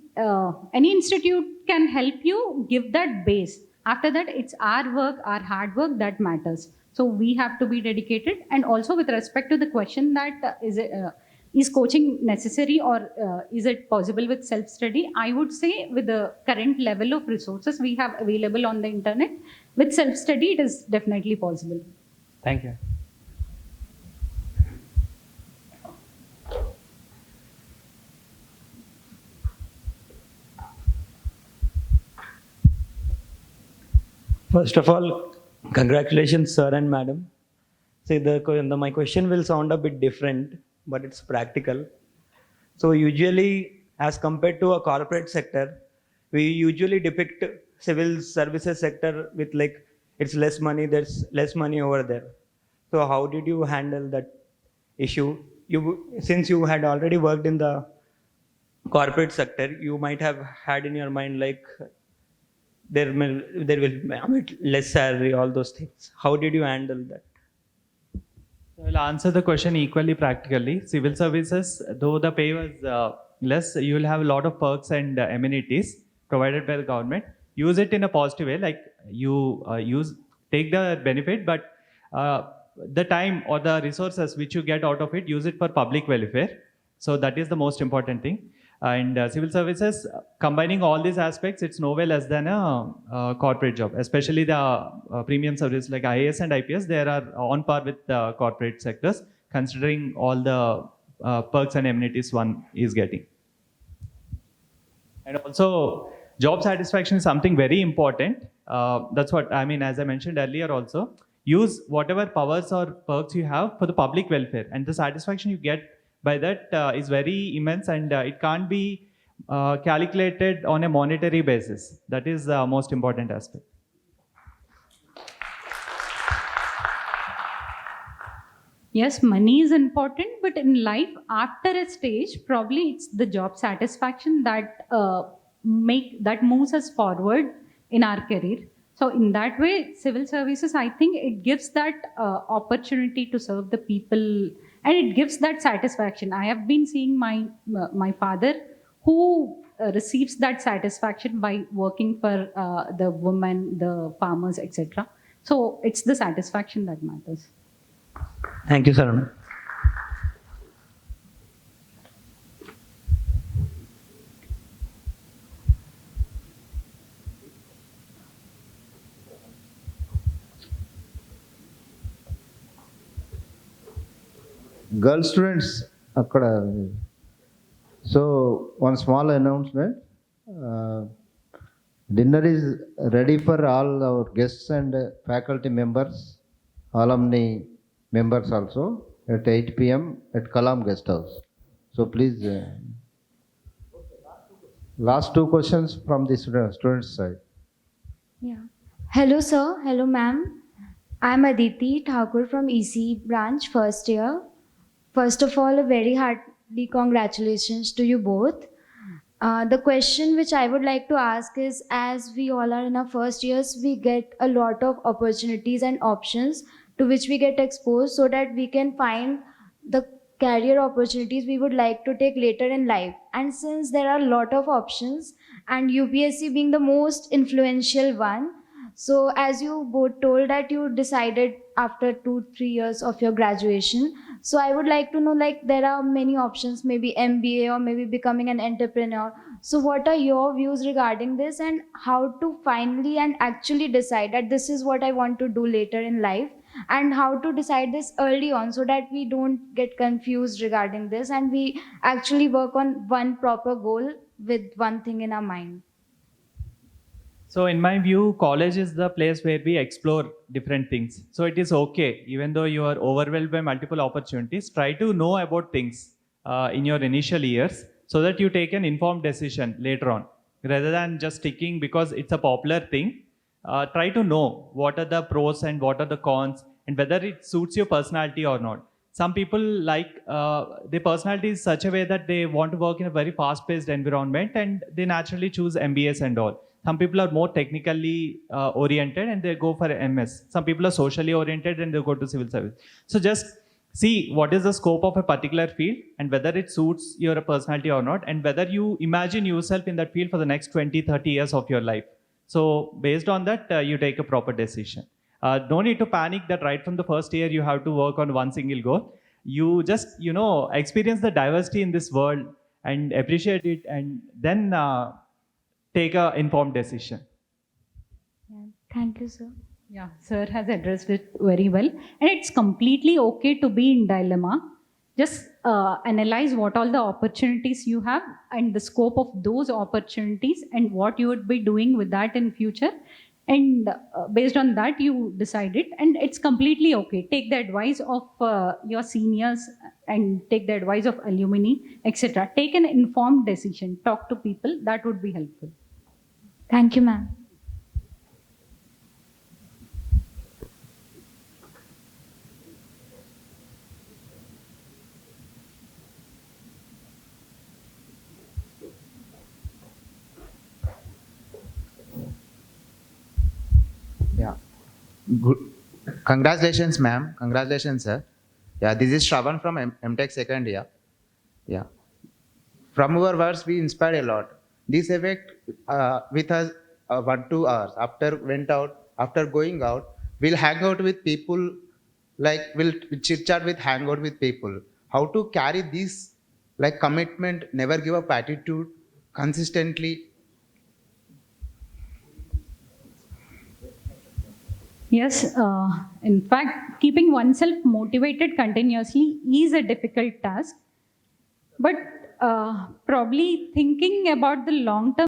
institute can help you give that base. After that, it's our work, our hard work that matters. So we have to be dedicated. And also with respect to the question that is coaching necessary or is it possible with self-study? I would say with the current level of resources we have available on the internet, with self-study it is definitely possible. Thank you. First of all, congratulations, sir and madam. See, my question will sound a bit different, but it's practical. So usually, as compared to a corporate sector, we usually depict civil services sector with like, it's less money, there's less money over there. So how did you handle that issue? Since you had already worked in the corporate sector, you might have had in your mind like, there will be less salary, all those things. How did you handle that? I'll answer the question equally practically. Civil services, though the pay was less, you will have a lot of perks and amenities provided by the government. Use it in a positive way, like you take the benefit, but the time or the resources which you get out of it, use it for public welfare. So that is the most important thing. And civil services, combining all these aspects, it's no way less than a corporate job, especially the premium service like IAS and IPS. They are on par with the corporate sectors, considering all the perks and amenities one is getting. And also, job satisfaction is something very important. That's what I mean, as I mentioned earlier also. Use whatever powers or perks you have for the public welfare, and the satisfaction you get by that is very immense, and it can't be calculated on a monetary basis. That is the most important aspect. Yes, money is important, but in life, after a stage, probably it's the job satisfaction that moves us forward in our career. So in that way, civil services, I think it gives that opportunity to serve the people, and it gives that satisfaction. I have been seeing my father who receives that satisfaction by working for the women, the farmers, etc. So it's the satisfaction that matters. Thank you, Sarana. Girl students akkada. So one small announcement. Dinner is ready for all our guests and faculty members, alumni members also at 8 p.m. at Kalam Guest House. So please, last two questions from the students side. Yeah. Hello, sir. Hello, ma'am. I'm Aditi Thakur from EC branch, first year. First of all, a very hearty congratulations to you both. The question which I would like to ask is, as we all are in our first years, we get a lot of opportunities and options to which we get exposed so that we can find the career opportunities we would like to take later in life. And since there are a lot of options, and UPSC being the most influential one, so as you both told that you decided after 2-3 years of your graduation, so I would like to know, like, there are many options, maybe MBA or maybe becoming an entrepreneur. So what are your views regarding this, and how to finally and actually decide that this is what I want to do later in life, and how to decide this early on so that we don't get confused regarding this and we actually work on one proper goal with one thing in our mind? So in my view, college is the place where we explore different things. So it is okay, even though you are overwhelmed by multiple opportunities, try to know about things in your initial years so that you take an informed decision later on, rather than just sticking because it's a popular thing. Try to know what are the pros and what are the cons, and whether it suits your personality or not. Some people like their personality is such a way that they want to work in a very fast-paced environment, and they naturally choose MBAs and all. Some people are more technically oriented and they go for MS. Some people are socially oriented and they go to civil service. So just see what is the scope of a particular field and whether it suits your personality or not, and whether you imagine yourself in that field for the next 20-30 years of your life. So based on that, you take a proper decision. No need to panic that right from the first year you have to work on one single goal. You just, experience the diversity in this world and appreciate it, and then take an informed decision. Yeah. Thank you, sir. Yeah, sir has addressed it very well. And it's completely okay to be in dilemma. Just analyze what all the opportunities you have and the scope of those opportunities and what you would be doing with that in future. And based on that, you decide it. And it's completely okay. Take the advice of your seniors and take the advice of alumni, etc. Take an informed decision. Talk to people. That would be helpful. Thank you, ma'am. Yeah. Good. Congratulations, ma'am. Congratulations, sir. Yeah, this is Shravan from MTech second year. Yeah. From your words, we inspired a lot. This effect with us 1-2 hours. After going out, we'll hang out with people, like we'll chit chat with, hang out with people. How to carry this like commitment, never give up attitude, consistently. Yes, in fact, keeping oneself motivated continuously is a difficult task. But probably thinking about the long term